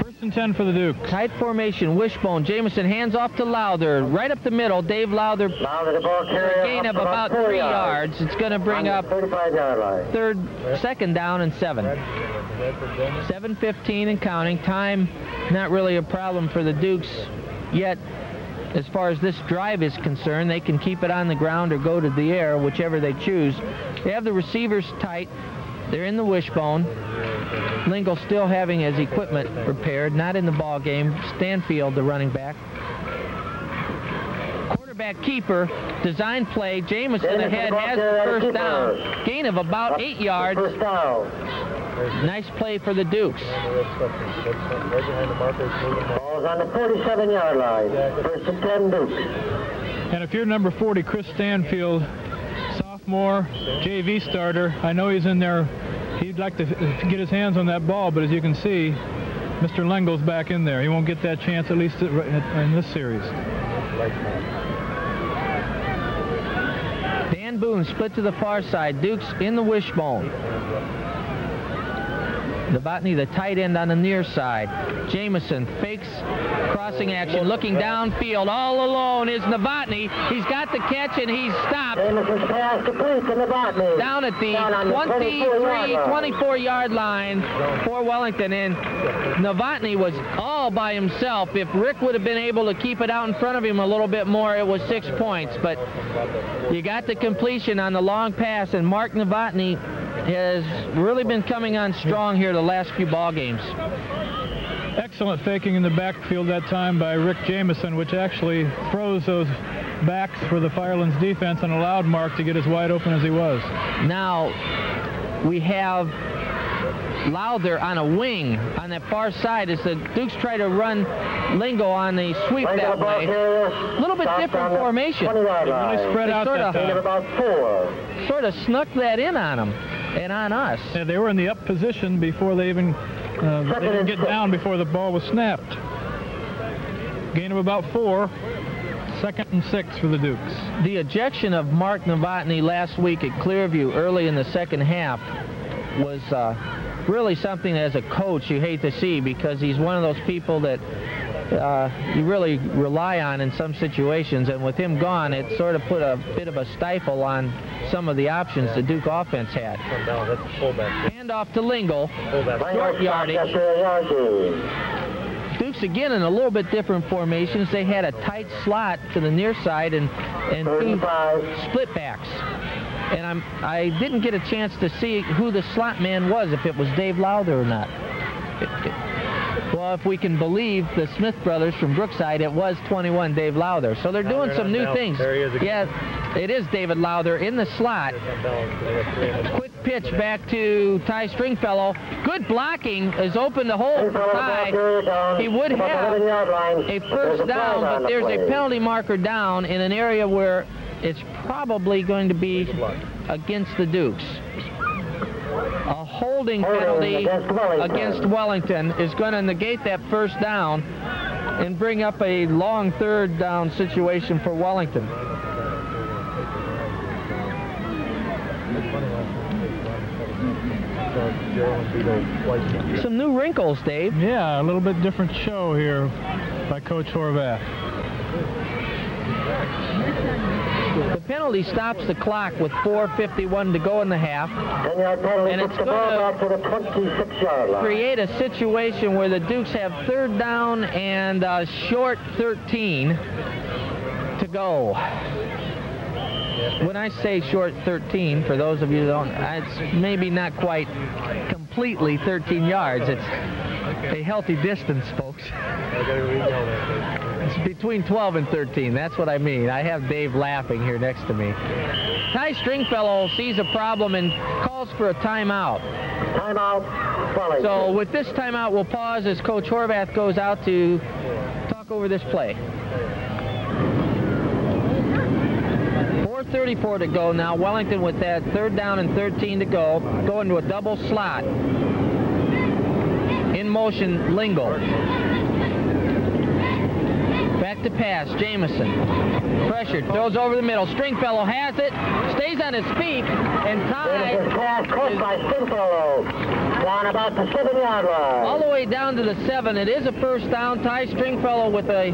First and 10 for the Duke. Tight formation, wishbone. Jamison hands off to Lowther. Right up the middle, Dave Lowther. The ball carrier, a gain of about 3 yards. It's going to bring up 35-yard line. Second down and 7. 7:15 and counting. Time not really a problem for the Dukes yet. As far as this drive is concerned, they can keep it on the ground or go to the air, whichever they choose. They have the receivers tight. They're in the wishbone. Lingle still having his equipment repaired, not in the ball game. Stanfield, the running back. Quarterback keeper, design play. Jamison ahead has the first down. Gain of about 8 yards. First down. Nice play for the Dukes. Ball's on the 47-yard line. First and 10 Dukes. And if you're number 40, Chris Stanfield, sophomore, JV starter, I know he's in there. He'd like to get his hands on that ball, but as you can see, Mr. Lingle's back in there. He won't get that chance, at least in this series. Dan Boone split to the far side. Dukes in the wishbone. Novotny, the tight end on the near side. Jamison fakes crossing action, looking downfield. All alone is Novotny. He's got the catch and he's stopped. Jamison's pass complete to Novotny. Down at the 24-yard line for Wellington. And Novotny was all by himself. If Rick would have been able to keep it out in front of him a little bit more, it was 6 points. But you got the completion on the long pass, and Mark Novotny has really been coming on strong here the last few ball games. Excellent faking in the backfield that time by Rick Jamison, which actually froze those backs for the Firelands defense and allowed Mark to get as wide open as he was. Now we have Lowther on a wing on that far side as the Dukes try to run Lingo on the sweep that way. A little bit different formation. They really spread out that time. Sort of snuck that in on them and on us. Yeah, they were in the up position before they even they didn't get down before the ball was snapped. Gain of about 4. Second and 6 for the Dukes. The ejection of Mark Novotny last week at Clearview early in the second half was really something as a coach you hate to see, because he's one of those people that you really rely on in some situations, and with him gone, it sort of put a bit of a stifle on some of the options the Duke offense had. Hand off to Lingle, short yardage. Dukes again in a little bit different formations. They had a tight slot to the near side and two split backs. And I didn't get a chance to see who the slot man was, if it was Dave Lowther or not. Well, if we can believe the Smith brothers from Brookside, it was 21 Dave Lowther. So they're doing some new things. Yeah, it is David Lowther in the slot. Quick pitch back to Ty Stringfellow. Good blocking is open the hole for Ty. He would have a first down, but there's a penalty marker down in an area where it's probably going to be against the Dukes. A holding penalty against Wellington is going to negate that first down and bring up a long third down situation for Wellington. Some new wrinkles, Dave. Yeah, a little bit different show here by Coach Horvath. The penalty stops the clock with 4:51 to go in the half, and it's going to create a situation where the Dukes have third down and short 13 to go. When I say short 13, for those of you who don't, it's maybe not quite completely 13 yards. It's a healthy distance, folks. It's between 12 and 13. That's what I mean. I have Dave laughing here next to me. Ty Stringfellow sees a problem and calls for a timeout. So with this timeout, we'll pause as Coach Horvath goes out to talk over this play. 4:34 to go now. Wellington with that third down and 13 to go. Going to a double slot. In motion, Lingle. Back to pass, Jamison. Pressured, throws over the middle. Stringfellow has it, stays on his feet, and Ty caught by Stringfellow down about the 7-yard line. All the way down to the 7. It is a first down. Ty Stringfellow with a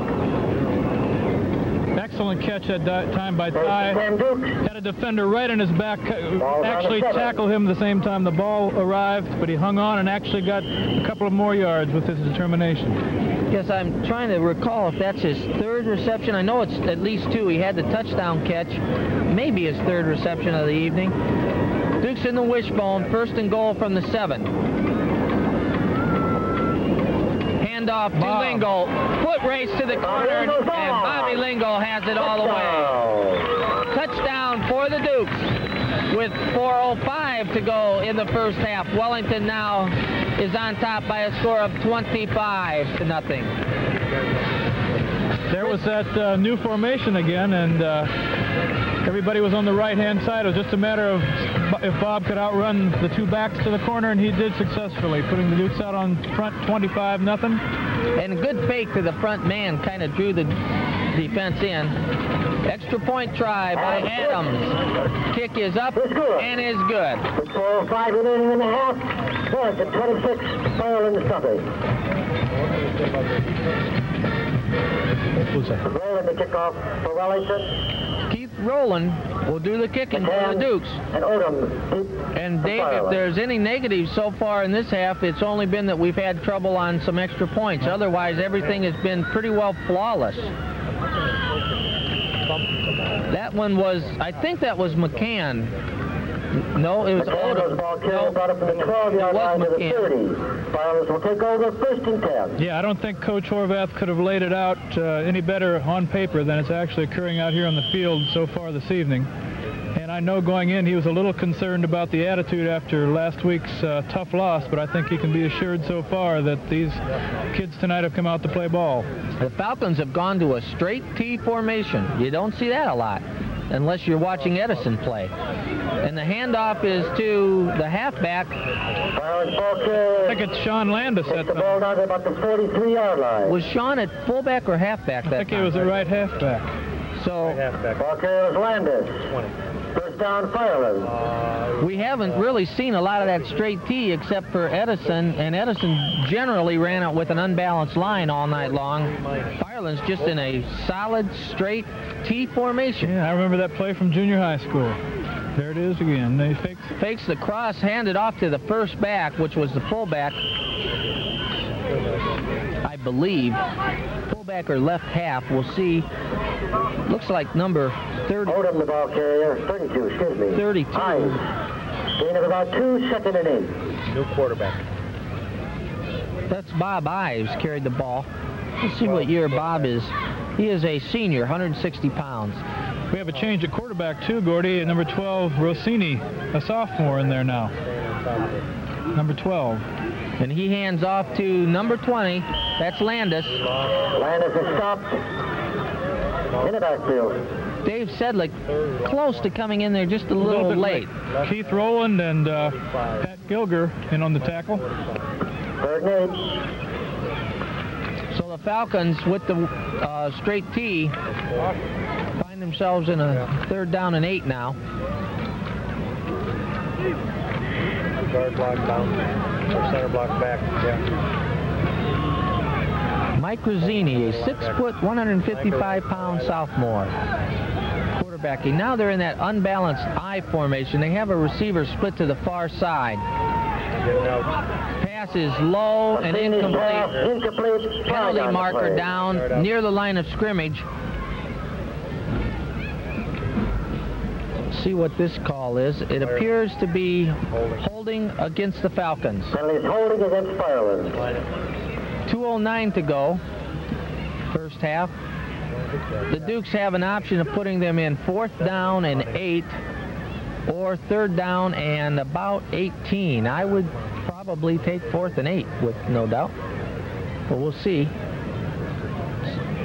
excellent catch that time by Ty. Had a defender right in his back, actually tackled him the same time the ball arrived, but he hung on and actually got a couple of more yards with his determination. Yes, I'm trying to recall if that's his third reception. I know it's at least 2. He had the touchdown catch, maybe his third reception of the evening. Dukes in the wishbone, first and goal from the 7. Handoff to Lingle. Foot race to the corner, and Bobby Lingle has it all the way. Touchdown for the Dukes with 4:05 to go in the first half. Wellington now is on top by a score of 25-0. There was that new formation again, and everybody was on the right-hand side. It was just a matter of if Bob could outrun the 2 backs to the corner, and he did successfully, putting the Dukes out on front 25-0. And a good fake to the front man kind of drew the defense in. Extra point try by Adams. Kick is up and is good. 5 innings and a half. Fourth at 26. Firelands stopping. Rolling the kickoff for Wellington. Keith Rowland will do the kicking for the Dukes. And Dave, if there's any negatives so far in this half, it's only been that we've had trouble on some extra points. Otherwise, everything has been pretty well flawless. That one was, I think that was McCann. No, it was Odom. Firelands will take over first and 10. Yeah, I don't think Coach Horvath could have laid it out any better on paper than it's actually occurring out here on the field so far this evening. And I know going in he was a little concerned about the attitude after last week's tough loss, but I think he can be assured so far that these kids tonight have come out to play ball. The Falcons have gone to a straight T formation. You don't see that a lot unless you're watching Edison play. And the handoff is to the halfback. I think it's Sean Landis. The ball down to about the 43-yard line. Was Sean at fullback or halfback that time? I think he was a right halfback. So ball carrier was Landis. First down, Firelands. We haven't really seen a lot of that straight T except for Edison, and Edison generally ran it with an unbalanced line all night long. Firelands just in a solid straight T formation. Yeah, I remember that play from junior high school. There it is again. They Fakes the cross, handed off to the first back, which was the fullback, I believe. Fullback or left half, we'll see. Looks like number 30. Hold him, the ball carrier. 32, excuse me. 32. Hines. Gain of about 2, 2nd and 8. New quarterback. That's Bob Ives carried the ball. Let's see what year Bob is. He is a senior, 160 pounds. We have a change at quarterback too, Gordy. At number 12, Rossini, a sophomore in there now. Number 12. And he hands off to number 20. That's Landis. Landis is stopped in the backfield. Dave Sedlick close to coming in there just a little bit late. Keith Rowland and Pat Gilger in on the tackle. 3rd and 8. So the Falcons with the straight T find themselves in a 3rd down and 8 now. Guard block down. Or center block back. Yeah. Mike Rossini, a 6', 155-pound sophomore. Quarterbacking. Now they're in that unbalanced I formation. They have a receiver split to the far side. Pass is low and incomplete. Penalty marker down near the line of scrimmage. See what this call is. It appears to be holding against the Falcons. Penalty holding against Firelands. 2:09 to go, first half. The Dukes have an option of putting them in 4th down and 8 or 3rd down and about 18. I would probably take 4th and 8 with no doubt, but we'll see.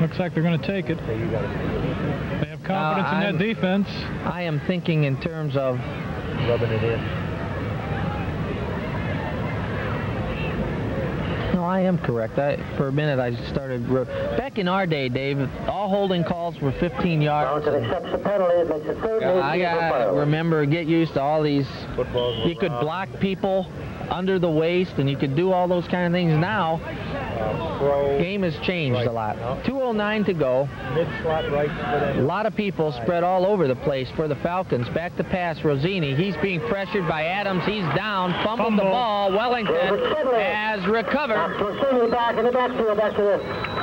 Looks like they're going to take it. They have confidence in that defense. I am thinking in terms of rubbing it in. No, I am correct. For a minute, I started. Back in our day, Dave, all holding calls were 15 yards. Accepts the penalty. It makes it 3rd and 8. I gotta remember, get used to all these. You could block people under the waist, and you could do all those kind of things. Now, game has changed a lot. 2:09 to go. Mid-slot right. A lot of people spread all over the place for the Falcons. Back to pass, Rossini. He's being pressured by Adams. He's down. Fumbled the ball. Wellington has recovered. Rossini back in the backfield back to the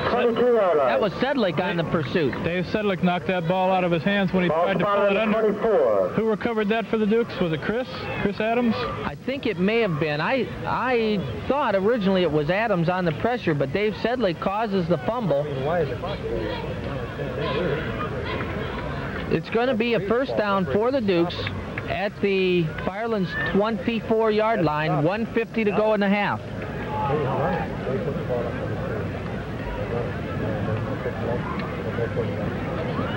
22-yard line. That was Sedlick on the pursuit. Dave Sedlick knocked that ball out of his hands when he tried to pull it under. 24. Who recovered that for the Dukes? Was it Chris? Chris Adams? I think it may have been. I thought originally it was Adams on the pressure, but Dave Sedlick causes the fumble. Why is it? It's going to be a 1st down for the Dukes at the Firelands 24-yard line. 1:50 to go in the half.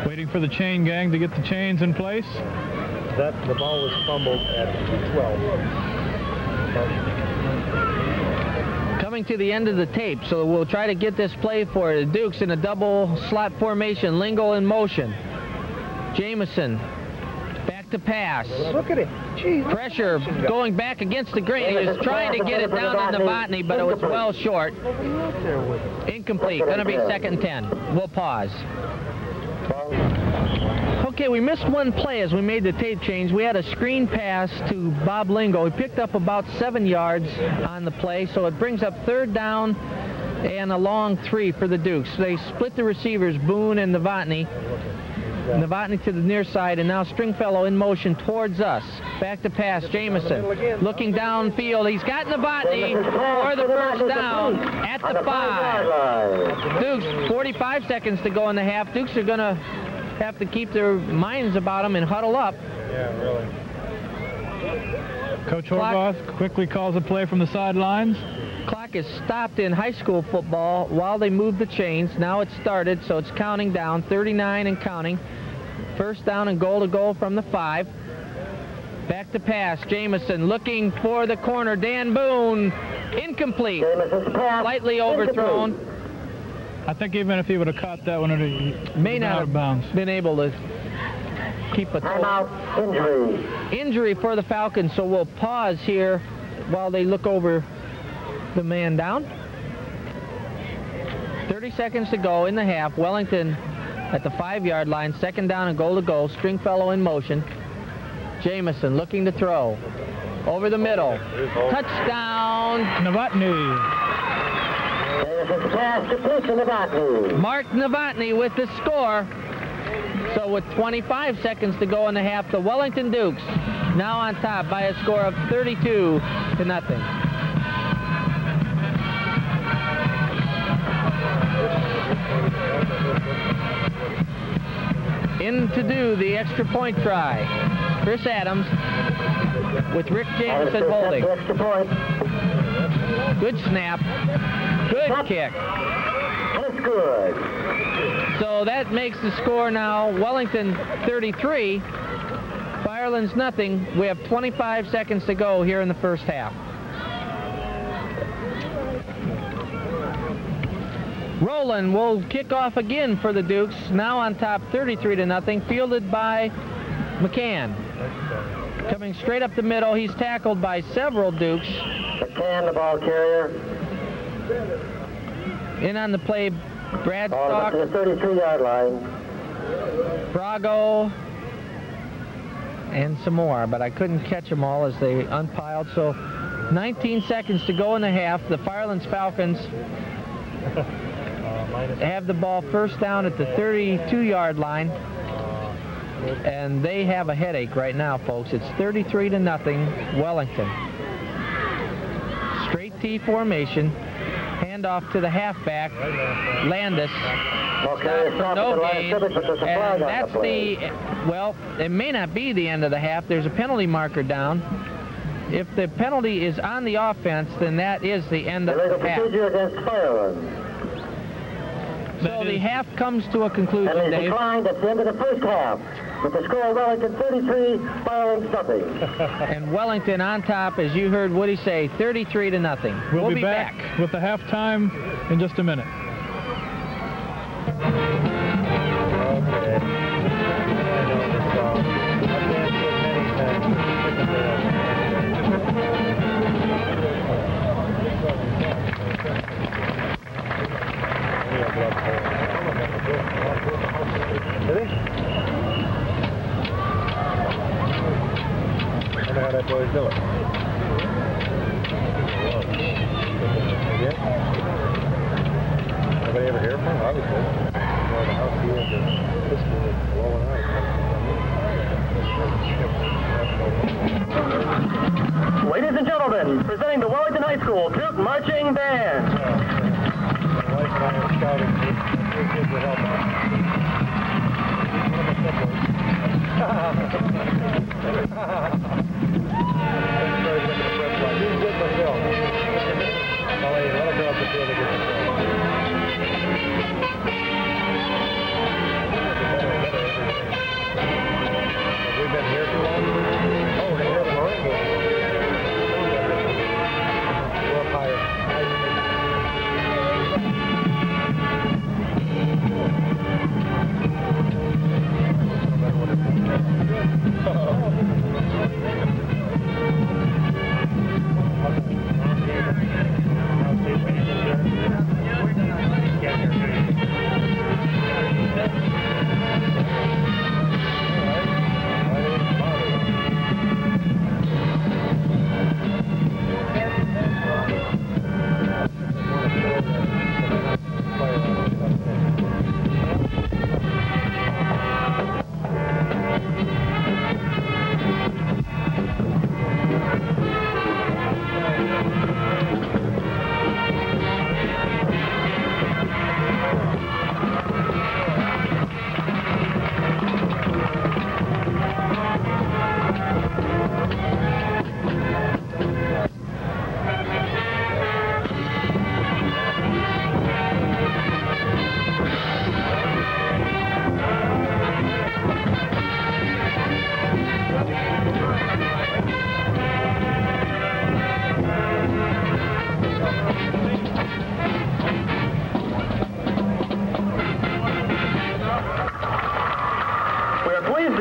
Waiting for the chain gang to get the chains in place. The ball was fumbled at 12. Coming to the end of the tape, so we'll try to get this play for the Dukes in a double slot formation. Lingo in motion. Jamison back to pass. Look at it. Jeez. Pressure going back against the grain. He was trying to get it down on Novotny, but it was well short. Incomplete. Going to be 2nd and 10. We'll pause. Okay, we missed one play as we made the tape change. We had a screen pass to Bob Lingo. He picked up about 7 yards on the play, so it brings up 3rd down and a long 3 for the Dukes. They split the receivers, Boone and Novotny. Novotny to the near side, and now Stringfellow in motion towards us. Back to pass, Jamison looking downfield. He's got Novotny for the 1st down at the 5. Dukes, 45 seconds to go in the half. Dukes are going to have to keep their minds about them and huddle up. Yeah, really. Coach Horvath quickly calls a play from the sidelines. Clock is stopped in high school football while they move the chains. Now it's started, so it's counting down, 39 and counting. 1st down and goal to go from the 5. Back to pass, Jamison looking for the corner. Dan Boone, incomplete. Slightly overthrown. I think even if he would have caught that one, it may not have bounds. been able to keep a Timeout, injury. Injury for the Falcons, so we'll pause here while they look over the man down. 30 seconds to go in the half. Wellington at the 5-yard line, 2nd down and goal to go. Stringfellow in motion. Jamison looking to throw. Over the middle. Touchdown, Novotny. Pass completion, Novotny. Mark Novotny with the score. So with 25 seconds to go in the half, the Wellington Dukes now on top by a score of 32-0. In to do the extra point try. Chris Adams with Rick Jamison holding. Extra point. Good snap. Good kick. That's good. So that makes the score now Wellington 33, Firelands nothing. We have 25 seconds to go here in the first half. Rowland will kick off again for the Dukes, now on top 33-0, fielded by McCann. Coming straight up the middle, he's tackled by several Dukes. McCann, the ball carrier. In on the play, Bradstock, To the 33-yard line. Brago, and some more, but I couldn't catch them all as they unpiled. So 19 seconds to go in the half. The Firelands Falcons have the ball first down at the 32-yard line, and they have a headache right now, folks. It's 33-0 Wellington. Straight T formation. Handoff to the halfback, Landis. Okay, For no gain. And that's well, it may not be the end of the half. There's a penalty marker down. If the penalty is on the offense, then that is the end of the half. Procedure against Firelands. So the half comes to a conclusion, And they Dave. declined at the end of the first half. With the score Wellington 33, Firelands nothing. And Wellington on top, as you heard Woody say, 33-0. We'll be back with the halftime in just a minute. Okay. I know this song. I've danced it many Really? I wonder how that boy's doing. Yeah? Nobody ever hear from him? Obviously. Well, the house he went to this school was blowing out. Ladies and gentlemen, presenting the Wellington High School Duke Marching Band. My wife and I are scouting. Three kids will help out. We've been here too long. Oh, we're here tomorrow. We're up higher.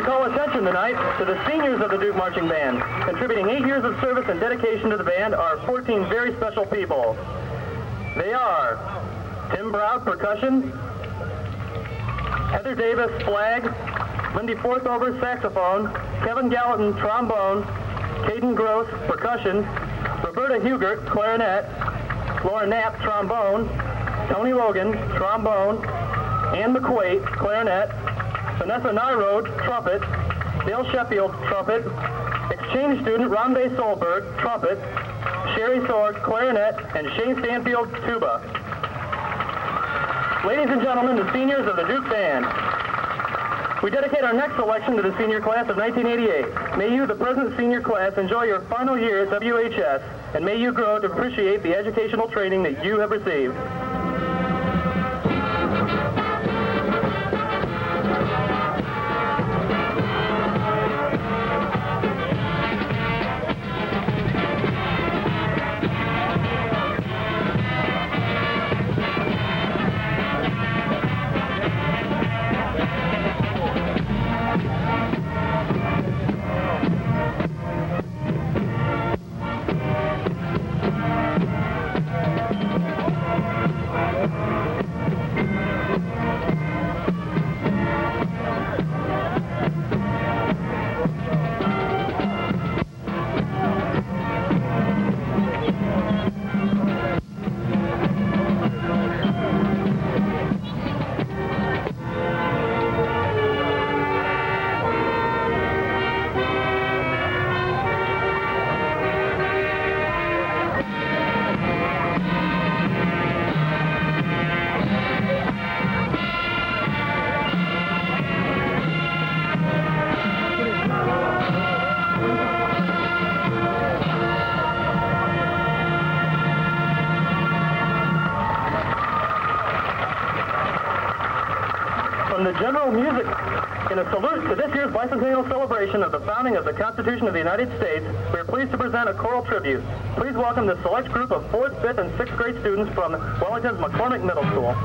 call attention tonight to the seniors of the Duke Marching Band. Contributing 8 years of service and dedication to the band are 14 very special people. They are Tim Brown, percussion, Heather Davis, flag, Lindy Forthover, saxophone, Kevin Gallatin, trombone, Caden Gross, percussion, Roberta Hugert, clarinet, Laura Knapp, trombone, Tony Logan, trombone, Ann McQuaid, clarinet, Vanessa Nyrode, trumpet, Dale Sheffield, trumpet, exchange student Ronde Solberg, trumpet, Sherry Sword, clarinet, and Shane Stanfield, tuba. Ladies and gentlemen, the seniors of the Duke Band. We dedicate our next selection to the senior class of 1988. May you, the present senior class, enjoy your final year at WHS, and may you grow to appreciate the educational training that you have received. From the General Music, in a salute to this year's bicentennial celebration of the founding of the Constitution of the United States, we are pleased to present a choral tribute. Please welcome the select group of 4th, 5th, and 6th grade students from Wellington's McCormick Middle School.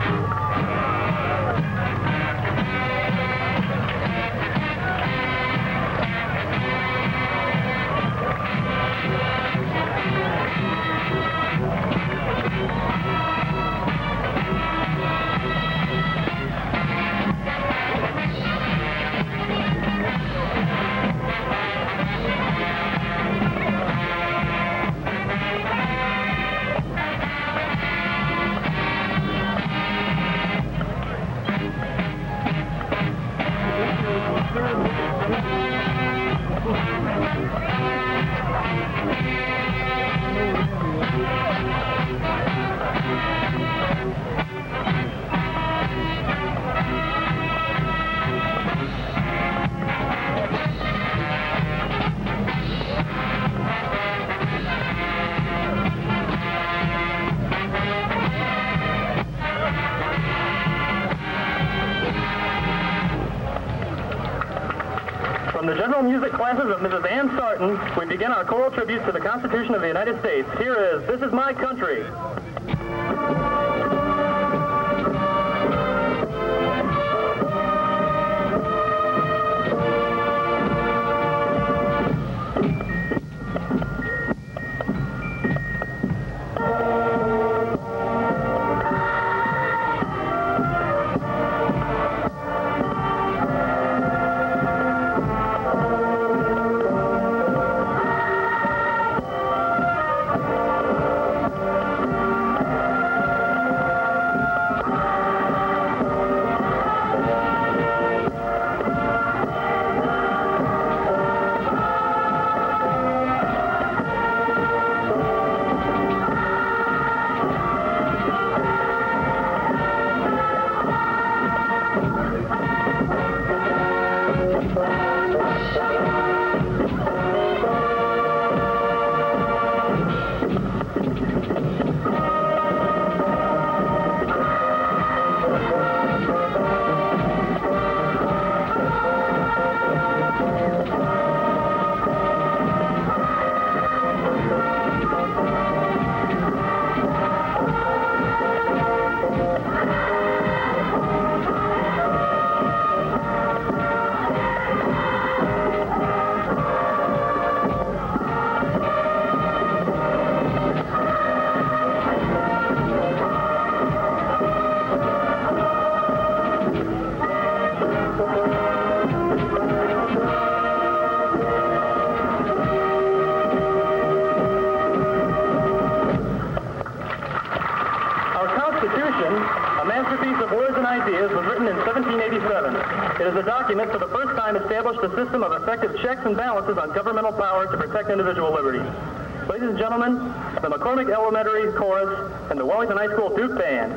From the general music classes of Mrs. Ann Sarton, we begin our choral tribute to the Constitution of the United States. Here is This Is My Country. document for the first time established a system of effective checks and balances on governmental power to protect individual liberties. Ladies and gentlemen, the McCormick Elementary Chorus and the Wellington High School Duke Band.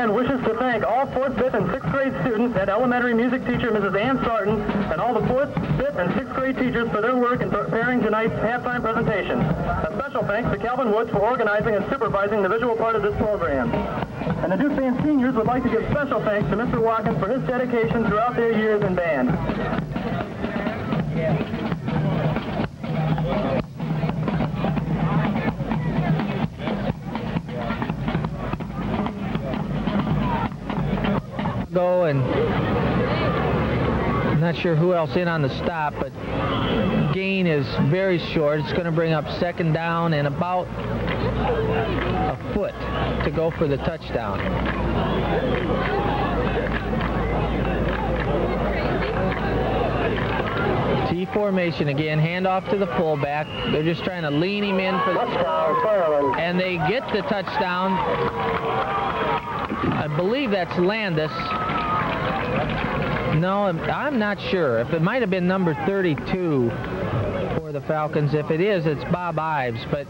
Wishes to thank all 4th, 5th, and 6th grade students and elementary music teacher Mrs. Ann Sarton and all the 4th, 5th, and 6th grade teachers for their work in preparing tonight's halftime presentation. A special thanks to Calvin Woods for organizing and supervising the visual part of this program. And the Duke Band seniors would like to give special thanks to Mr. Watkins for his dedication throughout their years in band. Go, and I'm not sure who else in on the stop, but gain is very short. It's going to bring up second down and about a foot to go for the touchdown. T formation again, handoff to the fullback. They're just trying to lean him in for the score, and they get the touchdown. I believe that's Landis. No, I'm not sure. If it might have been number 32 for the Falcons. If it is, it's Bob Ives. But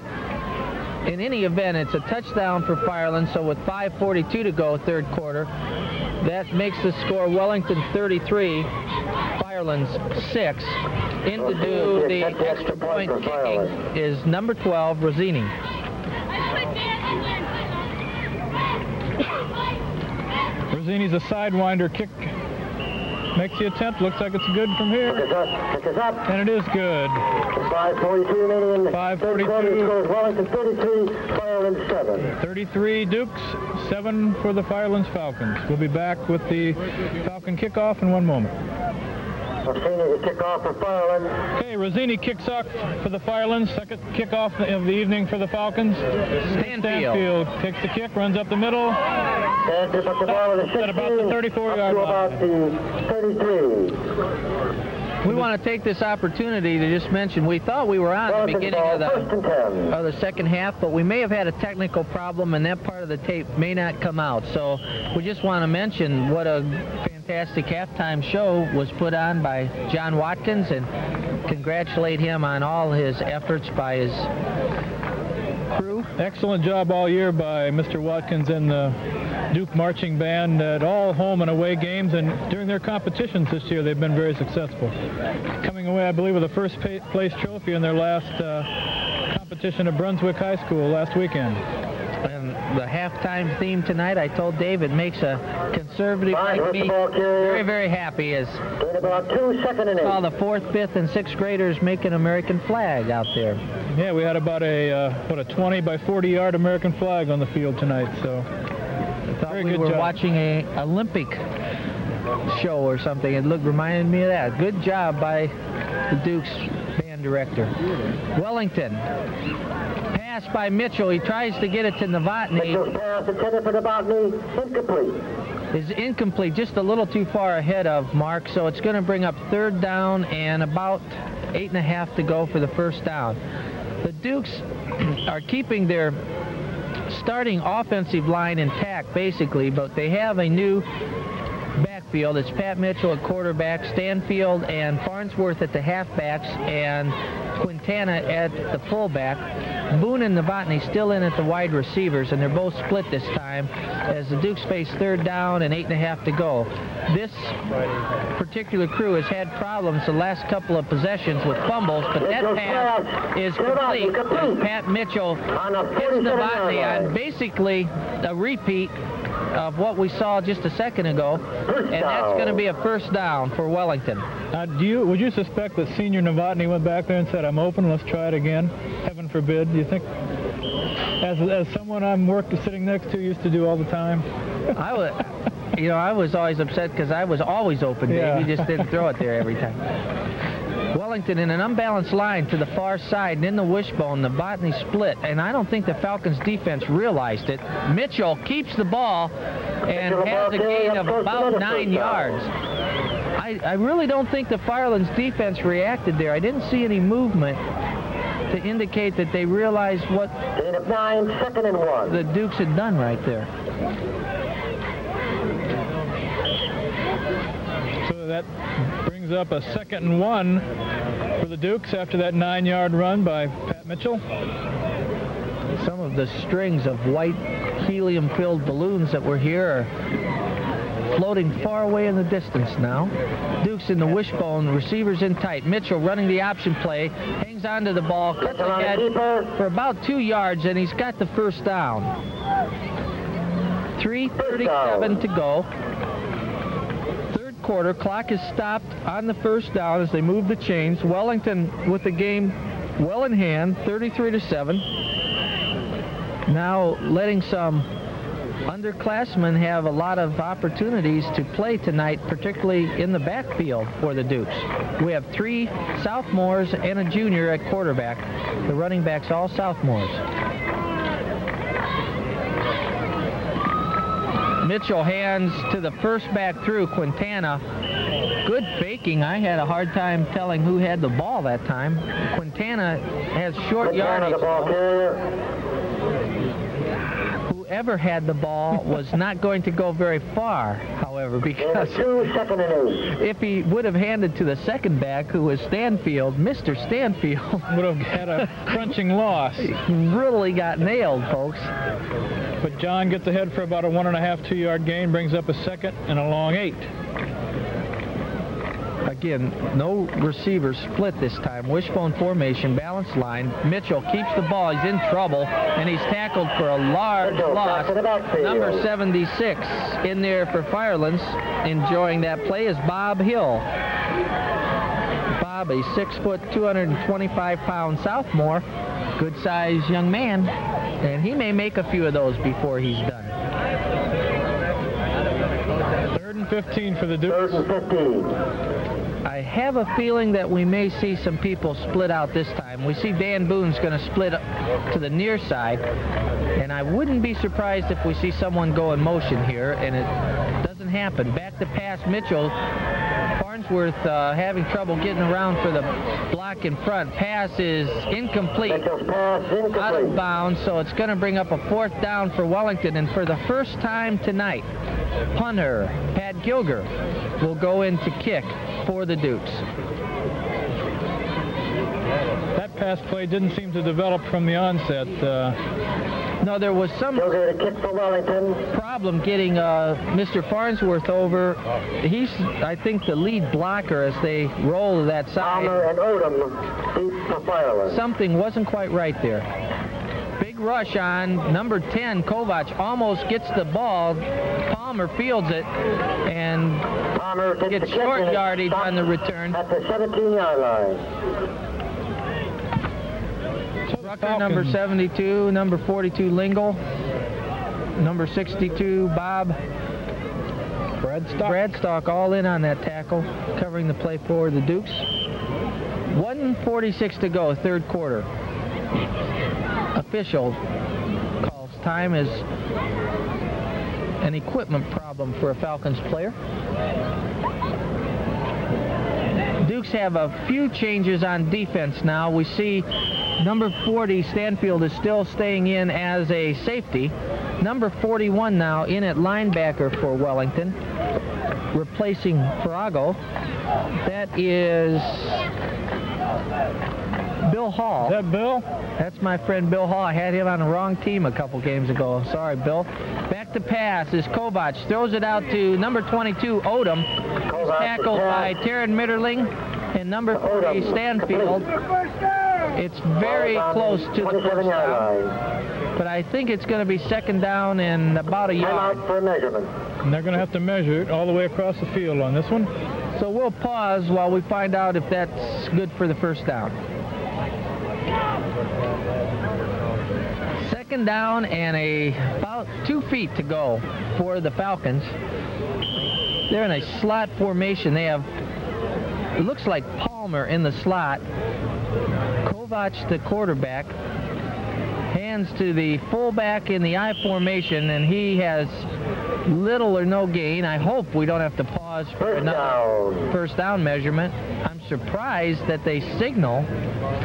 in any event, it's a touchdown for Firelands. So with 5:42 to go, third quarter, that makes the score Wellington 33, Firelands 6. In to do the extra point kicking is number 12, Rosini. Rosini's a sidewinder kick. Makes the attempt. Looks like it's good from here. Kick is up. And it is good. 5:42 remaining in the third quarter. The score is Wellington 33, Firelands 7. 33 Dukes, 7 for the Firelands Falcons. We'll be back with the Falcon kickoff in one moment. Rosini to kick off for Firelands. Okay, Rosini kicks off for the Firelands. Second kickoff of the evening for the Falcons. Stanfield takes the kick, runs up the middle. Stanfield puts the ball at About the 34-yard line. About the 33. We want to take this opportunity to just mention we thought we were on the beginning of the second half, but we may have had a technical problem and that part of the tape may not come out. So we just want to mention what a fantastic halftime show was put on by John Watkins and congratulate him on all his efforts by his crew. Excellent job all year by Mr. Watkins and the Duke Marching Band at all home and away games, and during their competitions this year they've been very successful. Coming away, I believe, with a first place trophy in their last competition at Brunswick High School last weekend. And the halftime theme tonight, I told Dave, it makes a conservative like me very, very happy as about 2 seconds and 8. All the 4th, 5th, and 6th graders make an American flag out there. Yeah, we had about a 20 by 40 yard American flag on the field tonight. So I thought we were watching a Olympic show or something. It reminded me of that. Good job by the Duke's band director. Wellington. Pass by Mitchell. He tries to get it to Novotny. Mitchell's pass intended for Novotny. Incomplete. Is incomplete, just a little too far ahead of Mark, so it's going to bring up 3rd down and about 8.5 to go for the first down. The Dukes are keeping their starting offensive line intact, basically, but they have a new backfield. It's Pat Mitchell at quarterback, Stanfield and Farnsworth at the halfbacks, and Quintana at the fullback. Boone and Novotny still in at the wide receivers, and they're both split this time as the Dukes face 3rd down and 8.5 to go. This particular crew has had problems the last couple of possessions with fumbles, but that pass is complete. Pat Mitchell hits Novotny on basically a repeat of what we saw just a second ago, and that's going to be a first down for Wellington. Would you suspect that senior Novotny went back there and said, "I'm open, let's try it again"? Heaven forbid. Do you think, as someone I'm sitting next to used to do all the time? I was always upset because I was always open, Dave. Yeah. You just didn't throw it there every time. Wellington in an unbalanced line to the far side, and in the wishbone, the Novotny split, and I don't think the Falcons defense realized it. Mitchell keeps the ball and has a gain of about 9 yards. I really don't think the Firelands defense reacted there. I didn't see any movement to indicate that they realized what 9, 2nd and 1. the Dukes had done right there. So that brings up a 2nd and 1 for the Dukes after that 9-yard run by Pat Mitchell. Some of the strings of white helium-filled balloons that were here are floating far away in the distance now. Dukes in the wishbone, receivers in tight. Mitchell running the option play, hangs onto the ball, cuts ahead for about 2 yards, and he's got the first down. 3:37 to go. Quarter. Clock is stopped on the first down as they move the chains. Wellington with the game well in hand, 33-7. Now letting some underclassmen have a lot of opportunities to play tonight, particularly in the backfield for the Dukes. We have 3 sophomores and a junior at quarterback. The running backs all sophomores. Mitchell hands to the first back through, Quintana. Good faking. I had a hard time telling who had the ball that time. Quintana has short yardage. Whoever had the ball was not going to go very far, however, because if he would have handed to the second back, who was Stanfield, Mr. Stanfield would have had a crunching loss. He really got nailed, folks. But John gets ahead for about a 1.5, 2-yard gain, brings up a 2nd and a long 8. Again, no receivers split this time. Wishbone formation, balance. bounce line. Mitchell keeps the ball. He's in trouble, and he's tackled for a large loss. Number 76 in there for Firelands. Enjoying that play is Bob Hill. Bob, a 6 foot, 225-pound sophomore. Good-sized young man, and he may make a few of those before he's done. 3rd and 15 for the Dukes. 3rd and 15. I have a feeling that we may see some people split out this time. We see Dan Boone's going to split up to the near side, and I wouldn't be surprised if we see someone go in motion here, and it doesn't happen. Back to pass, Mitchell. Farnsworth having trouble getting around for the block in front. Pass is incomplete. Out of bounds, so it's going to bring up a 4th down for Wellington, and for the first time tonight, punter Pat Gilger will go in to kick for the Dukes. That pass play didn't seem to develop from the onset. No, there was some problem getting Mr. Farnsworth over. He's, I think, the lead blocker as they roll to that side. Something wasn't quite right there. Big rush on number 10, Kovac. Almost gets the ball. Palmer fields it and gets short yardage on the return. At the 17-yard line. Rucker, number 72, number 42, Lingle, number 62, Bob. Bradstock all in on that tackle, covering the play for the Dukes. 1:46 to go, 3rd quarter. Official calls time as an equipment problem for a Falcons player. Dukes have a few changes on defense now. We see number 40, Stanfield, is still staying in as a safety. Number 41 now in at linebacker for Wellington, replacing Farago. That is Bill Hall. Is that Bill? That's my friend Bill Hall. I had him on the wrong team a couple games ago. Sorry, Bill. Back to pass is Kovac. Throws it out to number 22, Odom. He's tackled by Taryn Mitterling and number 40, Stanfield. It's very close to the first down, but I think it's going to be 2nd down and about a yard. And they're going to have to measure it all the way across the field on this one. So we'll pause while we find out if that's good for the first down. 2nd down and about 2 feet to go for the Falcons. They're in a slot formation. They have, it looks like Palmer in the slot. Kovac, the quarterback, hands to the fullback in the I formation, and he has little or no gain. I hope we don't have to pause for another first down measurement. I'm surprised that they signal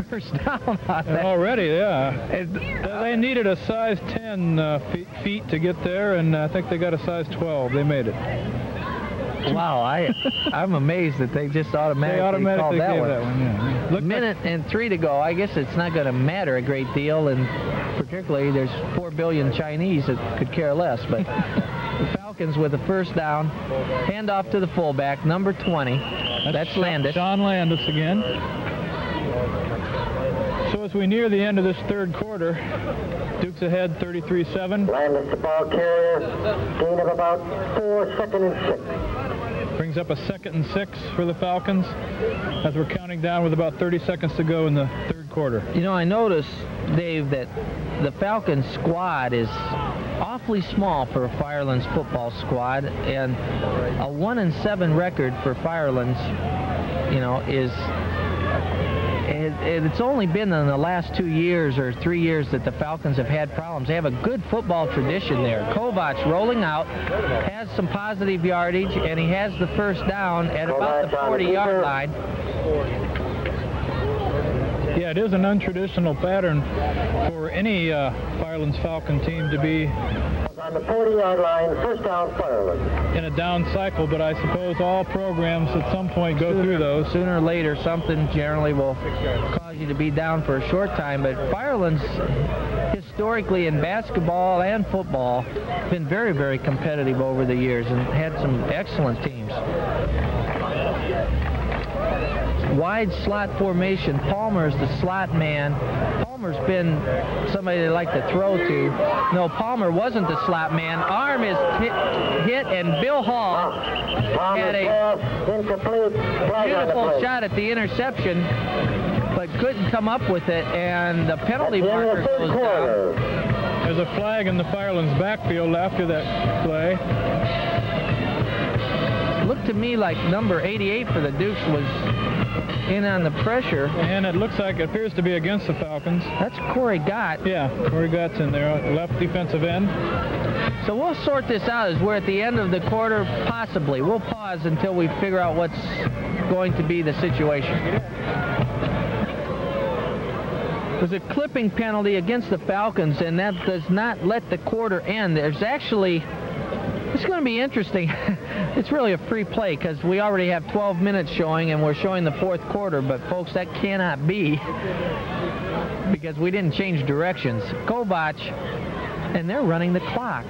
first down on that. Already, yeah. They needed a size 10 feet to get there, and I think they got a size 12. They made it. Wow, I'm amazed that they just automatically called that one. Yeah. Minute and 3 to go. I guess it's not going to matter a great deal, and particularly there's 4 billion Chinese that could care less. But the Falcons with the first down, hand off to the fullback, number 20. That's Landis. Sean Landis again. So as we near the end of this 3rd quarter, Dukes ahead 33-7. Landis, the ball carrier, gain of about 4, 2nd and 6. Brings up a 2nd and 6 for the Falcons as we're counting down with about 30 seconds to go in the 3rd quarter. You know, I noticed, Dave, that the Falcons squad is awfully small for a Firelands football squad, and a 1-7 record for Firelands, you know, is... It's only been in the last 2 years or 3 years that the Falcons have had problems. They have a good football tradition there. Kovac rolling out, has some positive yardage, and he has the first down at about the 40-yard line. Yeah, it is an untraditional pattern for any Firelands Falcon team to be on the 40-yard line, first down Firelands. In a down cycle, but I suppose all programs at some point go through those. Sooner or later, something generally will cause you to be down for a short time, but Firelands historically in basketball and football been very, very competitive over the years and had some excellent teams. wide slot formation. Palmer is the slot man. Palmer's been somebody they like to throw to. No, Palmer wasn't the slot man. Arm is hit, and Bill Hall had a beautiful shot at the interception, but couldn't come up with it, and the penalty marker goes down. There's a flag in the Firelands backfield after that play. It looked to me like number 88 for the Dukes was in on the pressure. And it looks like it appears to be against the Falcons. That's Corey Gott. Yeah, Corey Gott's in there, left defensive end. So we'll sort this out as we're at the end of the quarter, possibly. We'll pause until we figure out what's going to be the situation. There's a clipping penalty against the Falcons, and that does not let the quarter end. There's actually, it's going to be interesting. It's really a free play because we already have 12 minutes showing, and we're showing the fourth quarter, but folks, that cannot be because we didn't change directions. Kovach, and they're running the clock.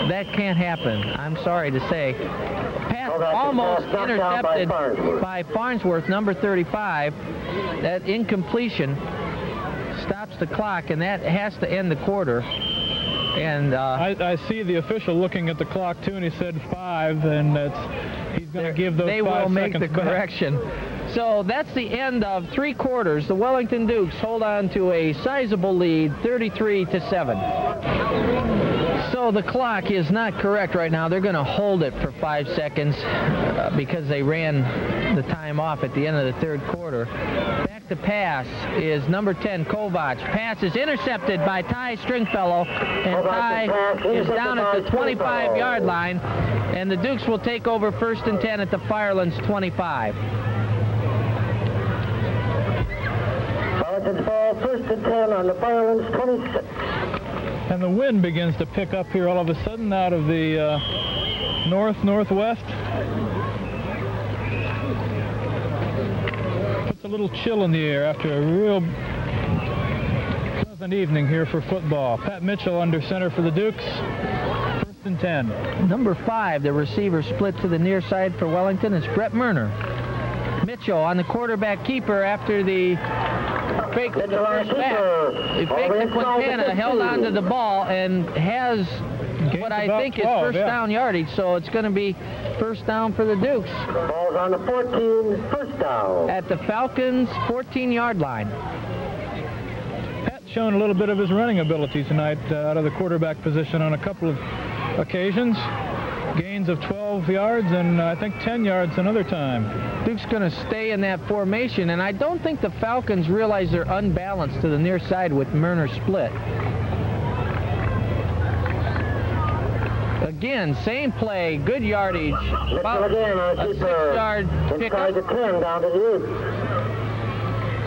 That can't happen, I'm sorry to say. Pass almost intercepted by Farnsworth, number 35. That incompletion stops the clock, and that has to end the quarter. And I see the official looking at the clock too, and he said 5, and he's going to give those 5 seconds back. They will make the correction. So that's the end of 3 quarters. The Wellington Dukes hold on to a sizable lead, 33-7. So the clock is not correct right now. They're going to hold it for 5 seconds because they ran the time off at the end of the third quarter. Back to pass is number 10, Kovach. Pass is intercepted by Ty Stringfellow, and Ty is down at the 25-yard line, and the Dukes will take over 1st and 10 at the Firelands 25. Falcons ball, 1st and 10 on the Firelands 26. And the wind begins to pick up here all of a sudden out of the north-northwest. Puts a little chill in the air after a real pleasant evening here for football. Pat Mitchell under center for the Dukes. 1st and 10. Number 5, the receiver split to the near side for Wellington. It's Brett Murner. Mitchell on the quarterback keeper after the fake the first back. He faked the Quintana, held onto the ball, and has what I think is first down yardage, so it's going to be first down for the Dukes. Ball's on the 14, first down. At the Falcons' 14-yard line. Pat's shown a little bit of his running ability tonight out of the quarterback position on a couple of occasions. Gains of 12 yards and I think 10 yards another time. Duke's going to stay in that formation, and I don't think the Falcons realize they're unbalanced to the near side with Murner split. Again, same play, good yardage. About a 6-yard pickup.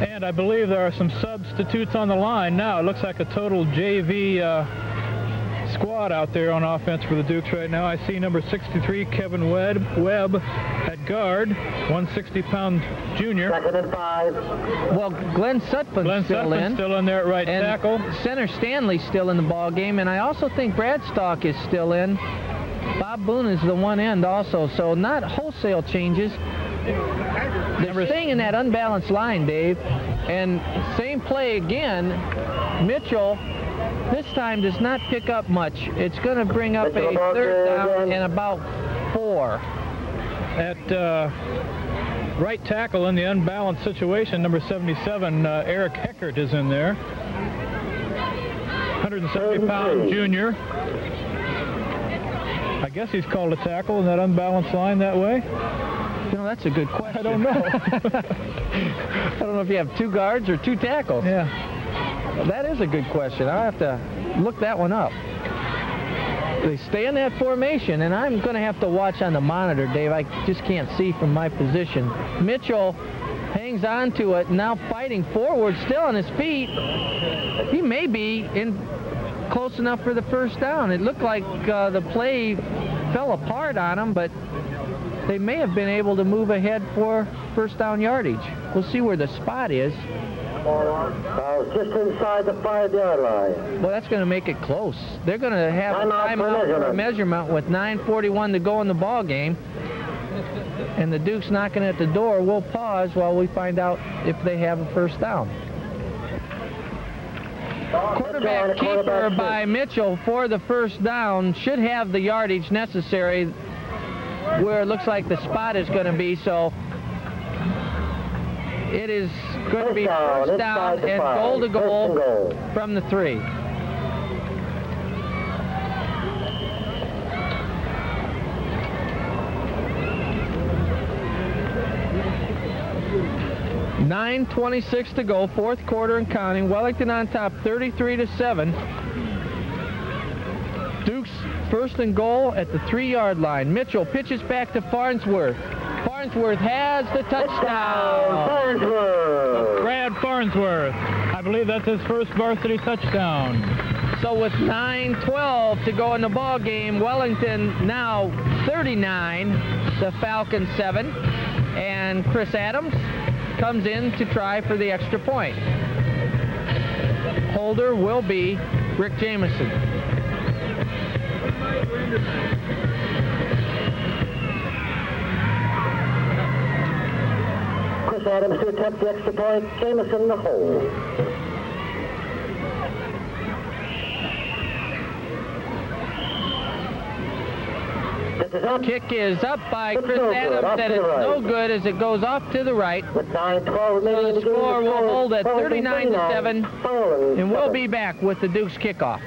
And I believe there are some substitutes on the line now. It looks like a total JV squad out there on offense for the Dukes right now. I see number 63, Kevin Webb at guard, 160-pound junior. 2nd and 5. Well, Glenn Sutphen's still in there at right and tackle. Center Stanley's still in the ball game, and I also think Bradstock is still in. Bob Boone is the one end also, so not wholesale changes. They're staying in that unbalanced line, Dave. And same play again. Mitchell this time does not pick up much. It's going to bring up a 3rd down and about 4. At right tackle in the unbalanced situation, number 77, Eric Heckert is in there. 170-pound junior. I guess he's called a tackle in that unbalanced line that way. You know, that's a good question. I don't know. I don't know if you have 2 guards or 2 tackles. Yeah. That is a good question. I'll have to look that one up. They stay in that formation, and I'm going to have to watch on the monitor, Dave. I just can't see from my position. Mitchell hangs on to it, now fighting forward, still on his feet. He may be in close enough for the first down. It looked like the play fell apart on him, but they may have been able to move ahead for first down yardage. We'll see where the spot is. Just inside the 5-yard line. Well, that's going to make it close. They're going to have a timeout for measurement with 9:41 to go in the ball game. and the Dukes knocking at the door. We'll pause while we find out if they have a first down. Quarterback keeper by Mitchell for the first down. Should have the yardage necessary where it looks like the spot is going to be, so it is going to be first down and goal to goal from the 3. .9:26 to go, fourth quarter and counting. Wellington on top, 33-7. Dukes first and goal at the 3-yard line. Mitchell pitches back to Farnsworth. Farnsworth has the touchdown. Farnsworth. Brad Farnsworth. I believe that's his first varsity touchdown. So with 9:12 to go in the ball game, Wellington now 39, the Falcons 7, and Chris Adams comes in to try for the extra point. Holder will be Rick Jameson. Chris Adams to attempt the extra point. Jameson the hold. Kick is up by Chris Adams, and it's no good as it goes off to the right. So the score will hold at 39-7, and we'll be back with the Dukes kickoff.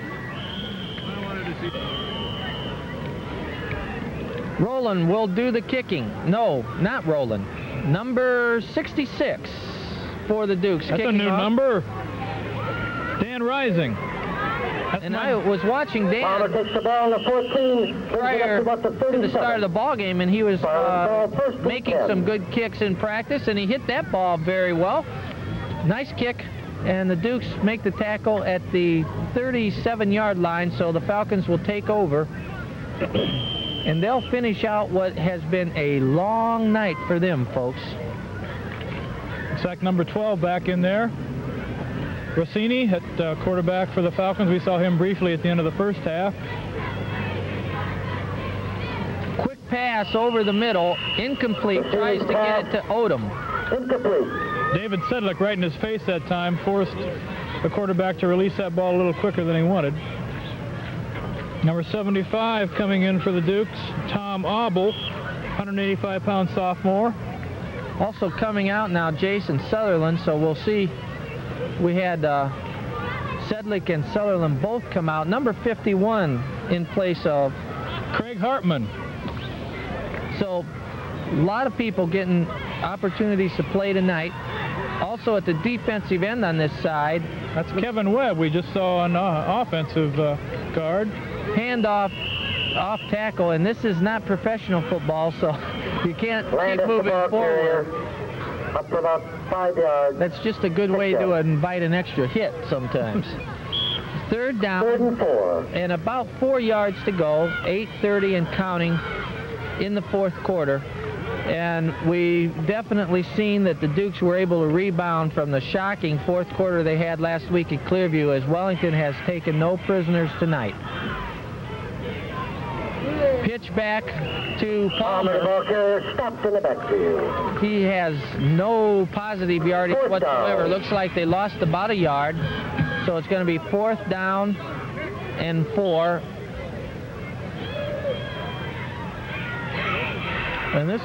Roland will do the kicking. No, not Roland. Number 66 for the Dukes. That's a new number. Dan Rising. And I was watching Dan prior to the start of the ball game, and he was making some good kicks in practice, and he hit that ball very well. Nice kick, and the Dukes make the tackle at the 37-yard line, so the Falcons will take over, and they'll finish out what has been a long night for them, folks. Sack number 12 back in there. Rossini at quarterback for the Falcons. We saw him briefly at the end of the first half. Quick pass over the middle, incomplete, tries to get it to Odom. Incomplete. David Sedlick right in his face that time, forced the quarterback to release that ball a little quicker than he wanted. Number 75 coming in for the Dukes, Tom Auble, 185-pound sophomore. Also coming out now, Jason Sutherland, so we'll see. We had Sedlick and Sutherland both come out. Number 51 in place of Craig Hartman. So a lot of people getting opportunities to play tonight. Also at the defensive end on this side. That's Kevin Webb we just saw on offensive guard. Handoff off tackle, and this is not professional football, so you can't keep moving forward. Up to about 5 yards. That's just a good way to invite an extra hit sometimes. Third down. 3rd and 4. And about 4 yards to go. 8:30 and counting in the fourth quarter. And we've definitely seen that the Dukes were able to rebound from the shocking fourth quarter they had last week at Clearview, as Wellington has taken no prisoners tonight. Pitch back to Palmer. Stopped in the backfield. He has no positive yardage whatsoever. Looks like they lost about a yard. So it's going to be 4th down and 4. And this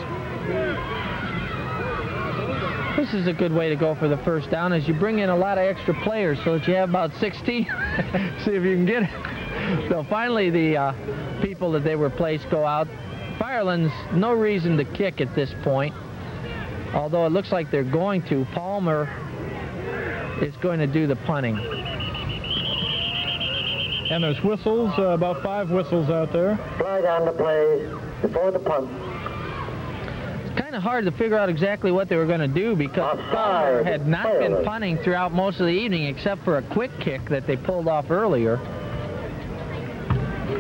is a good way to go for the first down, as you bring in a lot of extra players so that you have about 16. See if you can get it. So finally the people that they replaced go out. Firelands, no reason to kick at this point, although it looks like they're going to. Palmer is going to do the punting. And there's whistles, about 5 whistles out there. Flag on the play before the punt. It's kind of hard to figure out exactly what they were going to do, because Palmer had not been punting throughout most of the evening except for a quick kick that they pulled off earlier.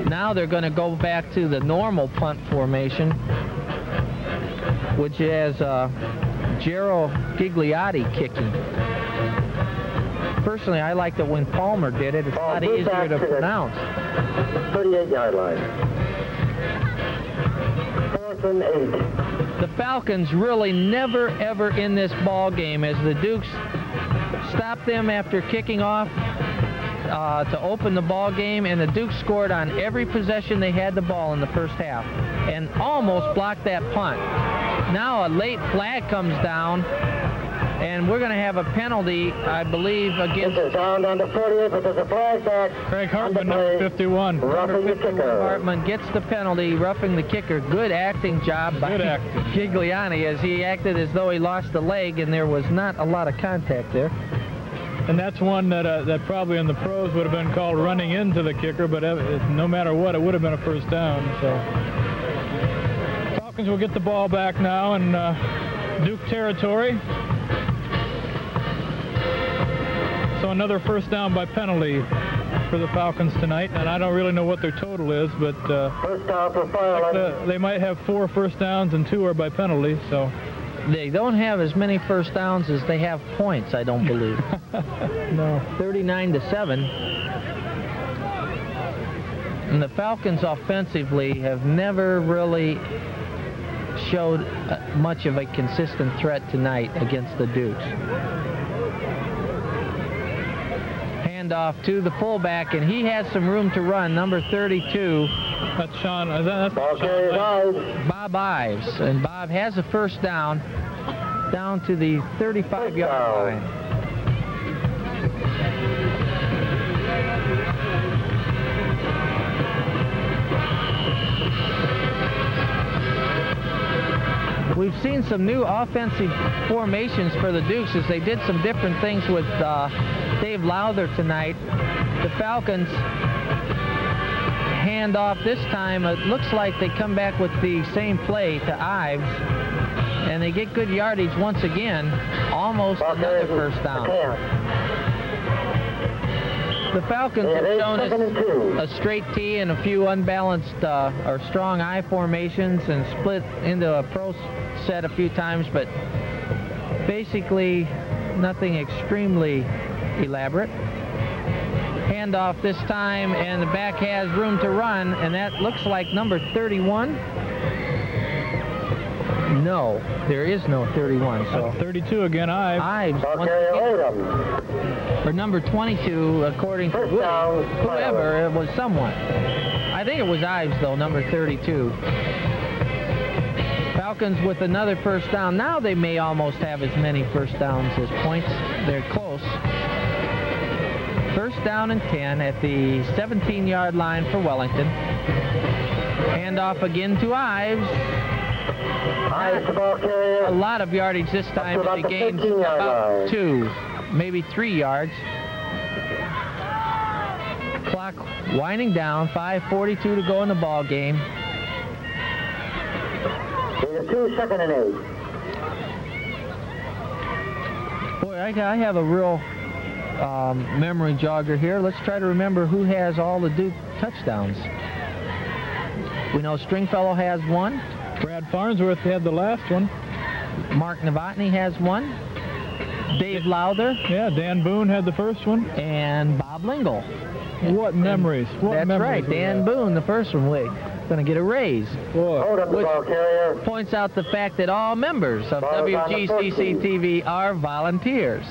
Now they're going to go back to the normal punt formation, which has Gerald Gigliotti kicking. Personally, I liked it when Palmer did it. It's a lot easier to pronounce. 38-yard line. 4th and 8. The Falcons really never ever in this ball game as the Dukes stopped them after kicking off to open the ball game, and the Dukes scored on every possession they had the ball in the first half and almost blocked that punt. Now a late flag comes down, and we're going to have a penalty, I believe, against... This is down on the 40th, but there's a flag back. Craig Hartman, number 51. Roughing the kicker. Hartman gets the penalty, roughing the kicker. Good acting job by Gigliani, as he acted as though he lost a leg, and there was not a lot of contact there. And that's one that probably in the pros would have been called running into the kicker, but no matter what, it would have been a first down. So Falcons will get the ball back now in Duke territory. So another first down by penalty for the Falcons tonight, and I don't really know what their total is, but first down for Firelands. They might have 4 first downs and 2 are by penalty. So they don't have as many first downs as they have points, I don't believe. No. 39-7. And the Falcons offensively have never really showed much of a consistent threat tonight against the Dukes. Off to the fullback, and he has some room to run, number 32. That's Sean. That's Bob Ives, and Bob has a first down to the 35-yard line. We've seen some new offensive formations for the Dukes as they did some different things with Dave Lowther tonight. The Falcons hand off this time. It looks like they come back with the same play to Ives, and they get good yardage once again. Almost another first down. The Falcons have shown us a straight T and a few unbalanced or strong I formations and split into a pro set a few times, but basically nothing extremely elaborate. Handoff this time, and the back has room to run, and that looks like number 31. No, there is no 31. So 32 again, Ives. Once again, or number 22, according to whoever, it was someone. I think it was Ives, though, number 32. Falcons with another first down. Now they may almost have as many first downs as points. They're close. First down and 10 at the 17-yard line for Wellington. Handoff again to Ives. A lot of yardage this time. He gained about 2, maybe 3 yards. Clock winding down. 5:42 to go in the ball game. 2, 2nd and 8. Boy, I have a real memory jogger here. Let's try to remember who has all the Duke touchdowns. We know Stringfellow has 1. Brad Farnsworth had the last one. Mark Novotny has 1. Dave Lowther. Yeah, Dan Boone had the first one. And Bob Lingle. What memories. That's right, Dan Boone, the first one. Wait, going to get a raise. Which points out the fact that all members of WGCC-TV are volunteers.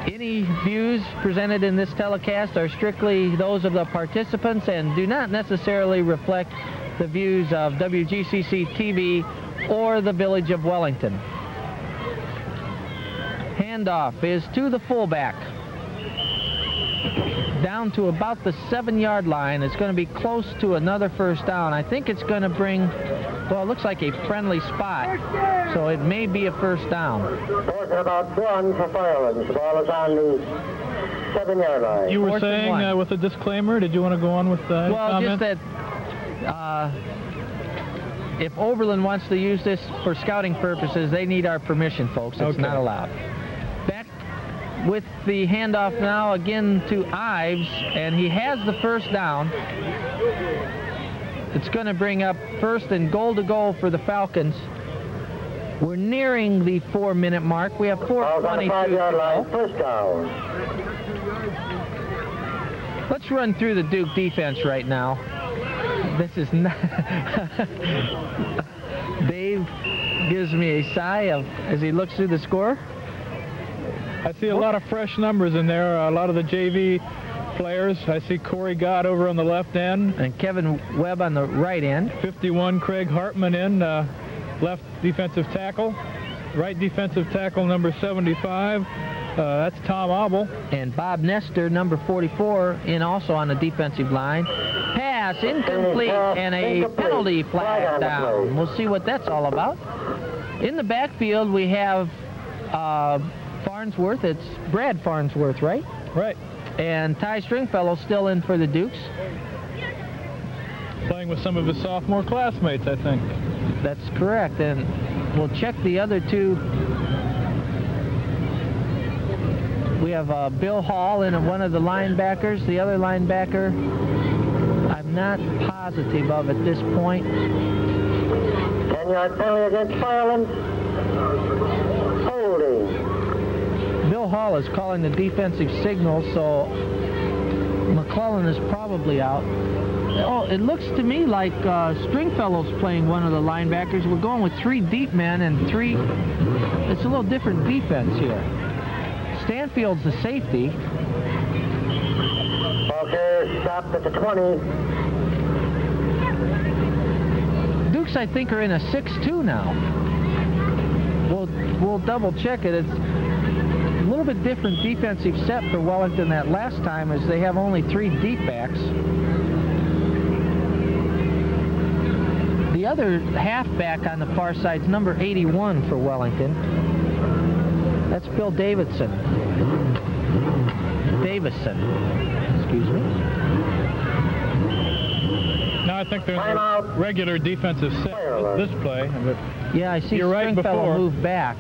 Any views presented in this telecast are strictly those of the participants and do not necessarily reflect the views of WGCC-TV or the Village of Wellington. Handoff is to the fullback. Down to about the 7-yard line. It's going to be close to another first down. I think it's going to bring, well, it looks like a friendly spot, so it may be a first down. Fourth and about 1 for Firelands. The ball is on the 7-yard line. You were saying with a disclaimer, did you want to go on with the comment? Just that if Oberlin wants to use this for scouting purposes, they need our permission, folks. It's not allowed. Back with the handoff now again to Ives, and he has the first down. It's going to bring up first and goal to goal for the Falcons. We're nearing the 4-minute mark. We have 4:22 to go. First down. Let's run through the Duke defense right now. This is not... Dave gives me a sigh as he looks through the score. I see a lot of fresh numbers in there, a lot of the JV players. I see Corey Gott over on the left end. And Kevin Webb on the right end. 51, Craig Hartman in, left defensive tackle. Right defensive tackle, number 75. That's Tom Abel. And Bob Nestor, number 44, in also on the defensive line. Pass incomplete and a penalty flag down. We'll see what that's all about. In the backfield, we have Farnsworth. It's Brad Farnsworth, right? Right. And Ty Stringfellow still in for the Dukes. Playing with some of his sophomore classmates, I think. That's correct. And we'll check the other two. We have Bill Hall in one of the linebackers. The other linebacker, I'm not positive of at this point. 10-yard penalty against Firelands. Holding. Bill Hall is calling the defensive signal, so McClellan is probably out. Oh, it looks to me like Stringfellow's playing one of the linebackers. We're going with 3 deep men and 3... It's a little different defense here. Stanfield's the safety. Okay, stopped at the 20. Dukes, I think, are in a 6-2 now. We'll double check it. It's a little bit different defensive set for Wellington that last time, as they have only 3 deep backs. The other halfback on the far side is number 81 for Wellington. That's Bill Davidson. Excuse me. Now I think they're in the regular defensive set with this play. But yeah, I see you're right Stringfellow move back.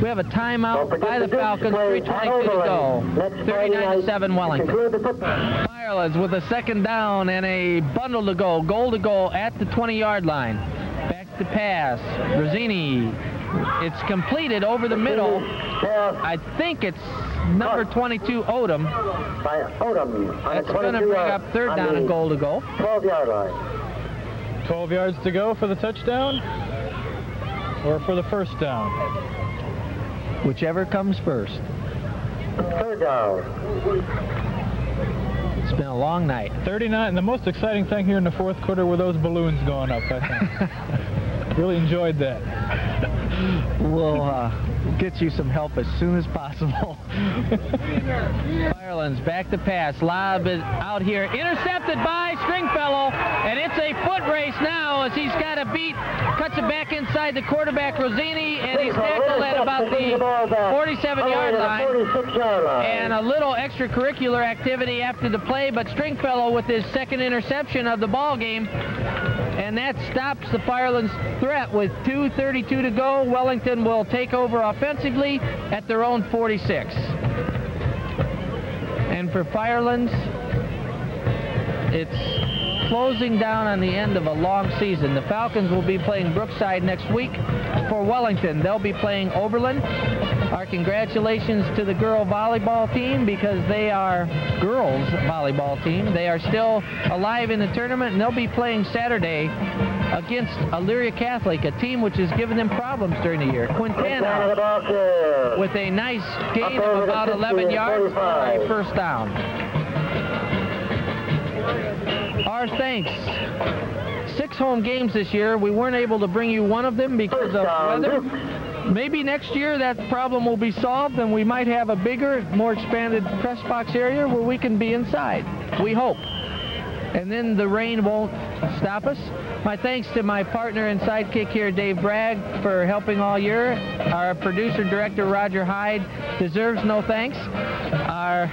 We have a timeout by the Falcons, 3:22 to go. 39-7 Wellington. Firelands with a second down and a bundle to go. Goal to go at the 20-yard line. Back to pass. Rosini. It's completed over the middle. I think it's number 22, Odom. That's going to bring up third down and goal to go. 12-yard line. 12 yards to go for the touchdown or for the first down? Whichever comes first. Third down. It's been a long night. 39. The most exciting thing here in the fourth quarter were those balloons going up, I think. Really enjoyed that. We'll get you some help as soon as possible. Firelands back to pass. Lob is out here. Intercepted by Stringfellow. And it's a foot race now as he's got a beat. Cuts it back inside the quarterback, Rosini. And he's tackled at about the 47-yard line. 46-yard line. And a little extracurricular activity after the play. But Stringfellow with his second interception of the ball game. And that stops the Firelands threat with 2:32 to go. Wellington will take over offensively at their own 46. And for Firelands, it's closing down on the end of a long season. The Falcons will be playing Brookside next week. For Wellington, they'll be playing Oberlin. Our congratulations to the girl volleyball team, because they are girls volleyball team. They are still alive in the tournament, and they'll be playing Saturday against Elyria Catholic, a team which has given them problems during the year. Quintana with a nice gain of about 11 yards for a first down. Our thanks. 6 home games this year. We weren't able to bring you one of them because of weather. Maybe next year that problem will be solved and we might have a bigger, more expanded press box area where we can be inside. We hope. And then the rain won't stop us. My thanks to my partner and sidekick here, Dave Bragg, for helping all year. Our producer, director, Roger Hyde, deserves no thanks. Our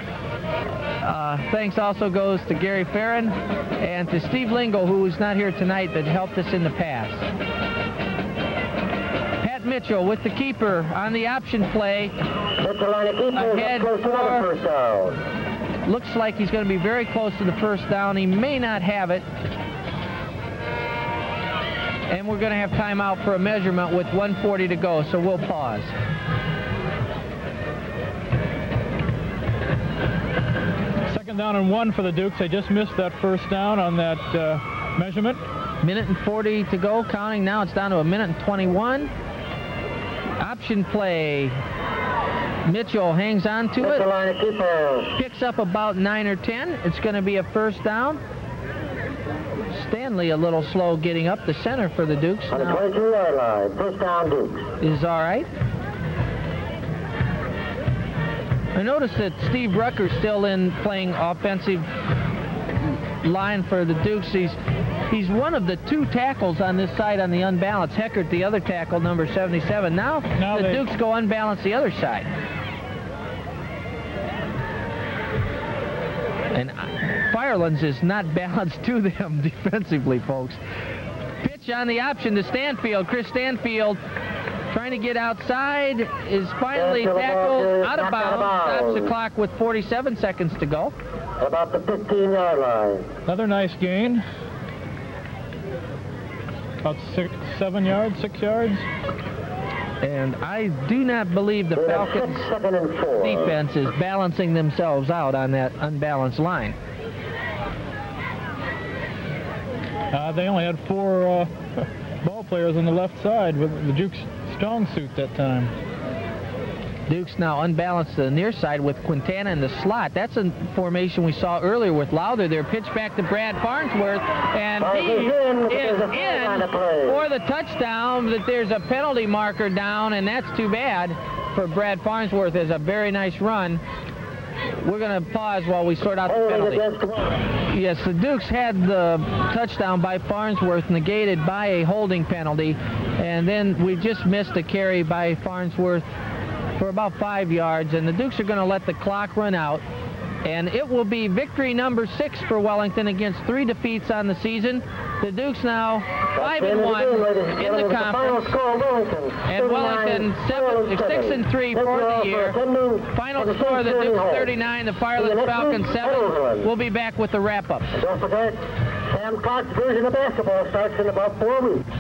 thanks also goes to Gary Farron and to Steve Lingle, who was not here tonight, but helped us in the past. Pat Mitchell with the keeper on the option play. Ahead for, looks like he's going to be very close to the first down. He may not have it. And we're going to have timeout for a measurement with 1:40 to go, so we'll pause. Second down and 1 for the Dukes. They just missed that first down on that Measurement. Minute and 40 to go, counting now. It's down to a minute and 21. Option play. Mitchell hangs on to it. Picks up about 9 or 10. It's going to be a first down. Stanley a little slow getting up the center for the Dukes. On the 22-yard line, first down Dukes. Is all right. I noticed that Steve Rucker's still in playing offensive line for the Dukes. He's one of the 2 tackles on this side on the unbalanced. Heckert, the other tackle, number 77. Now the Dukes go unbalanced the other side. And Firelands is not balanced to them defensively, folks. Pitch on the option to Stanfield. Chris Stanfield trying to get outside, is finally tackled out of bounds. Stops the clock with 47 seconds to go. About the 15-yard line. Another nice gain. About 7 yards, 6 yards. And I do not believe the Falcons defense is balancing themselves out on that unbalanced line. They only had 4 ball players on the left side with the Duke's strong suit that time. Dukes now unbalanced to the near side with Quintana in the slot. That's a formation we saw earlier with Lowther there. Pitch back to Brad Farnsworth, and he is in for the touchdown. That there's a penalty marker down, and that's too bad for Brad Farnsworth. It's a very nice run. We're going to pause while we sort out the penalty. Yes, the Dukes had the touchdown by Farnsworth negated by a holding penalty, and then we just missed a carry by Farnsworth for about 5 yards, and the Dukes are going to let the clock run out, and it will be victory number 6 for Wellington against 3 defeats on the season. The Dukes now 5-1 in the conference, and Wellington 6-3 for the year. Final score: the Dukes 39, the Firelands Falcons 7. We'll be back with the wrap-up. Don't forget, Sam Cox's version of basketball starts in about 4 weeks.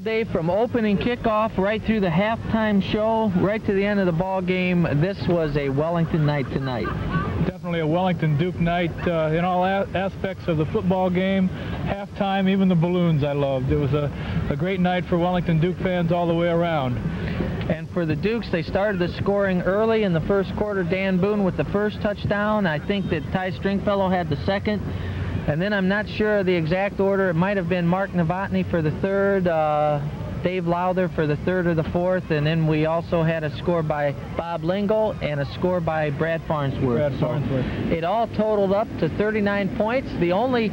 Day from opening kickoff right through the halftime show, right to the end of the ball game. This was a Wellington night tonight. Definitely a Wellington Duke night in all aspects of the football game. Halftime, even the balloons I loved. It was a great night for Wellington Duke fans all the way around. And for the Dukes, they started the scoring early in the first quarter. Dan Boone with the first touchdown. I think that Ty Stringfellow had the second. And then I'm not sure of the exact order. It might have been Mark Novotny for the third, Dave Lowther for the third or the fourth, and then we also had a score by Bob Lingle and a score by Brad Farnsworth. It all totaled up to 39 points. The only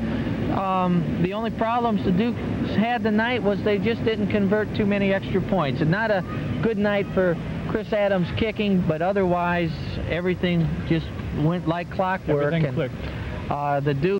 problems the Dukes had tonight was they just didn't convert too many extra points. And not a good night for Chris Adams kicking, but otherwise everything just went like clockwork. Everything clicked. The Dukes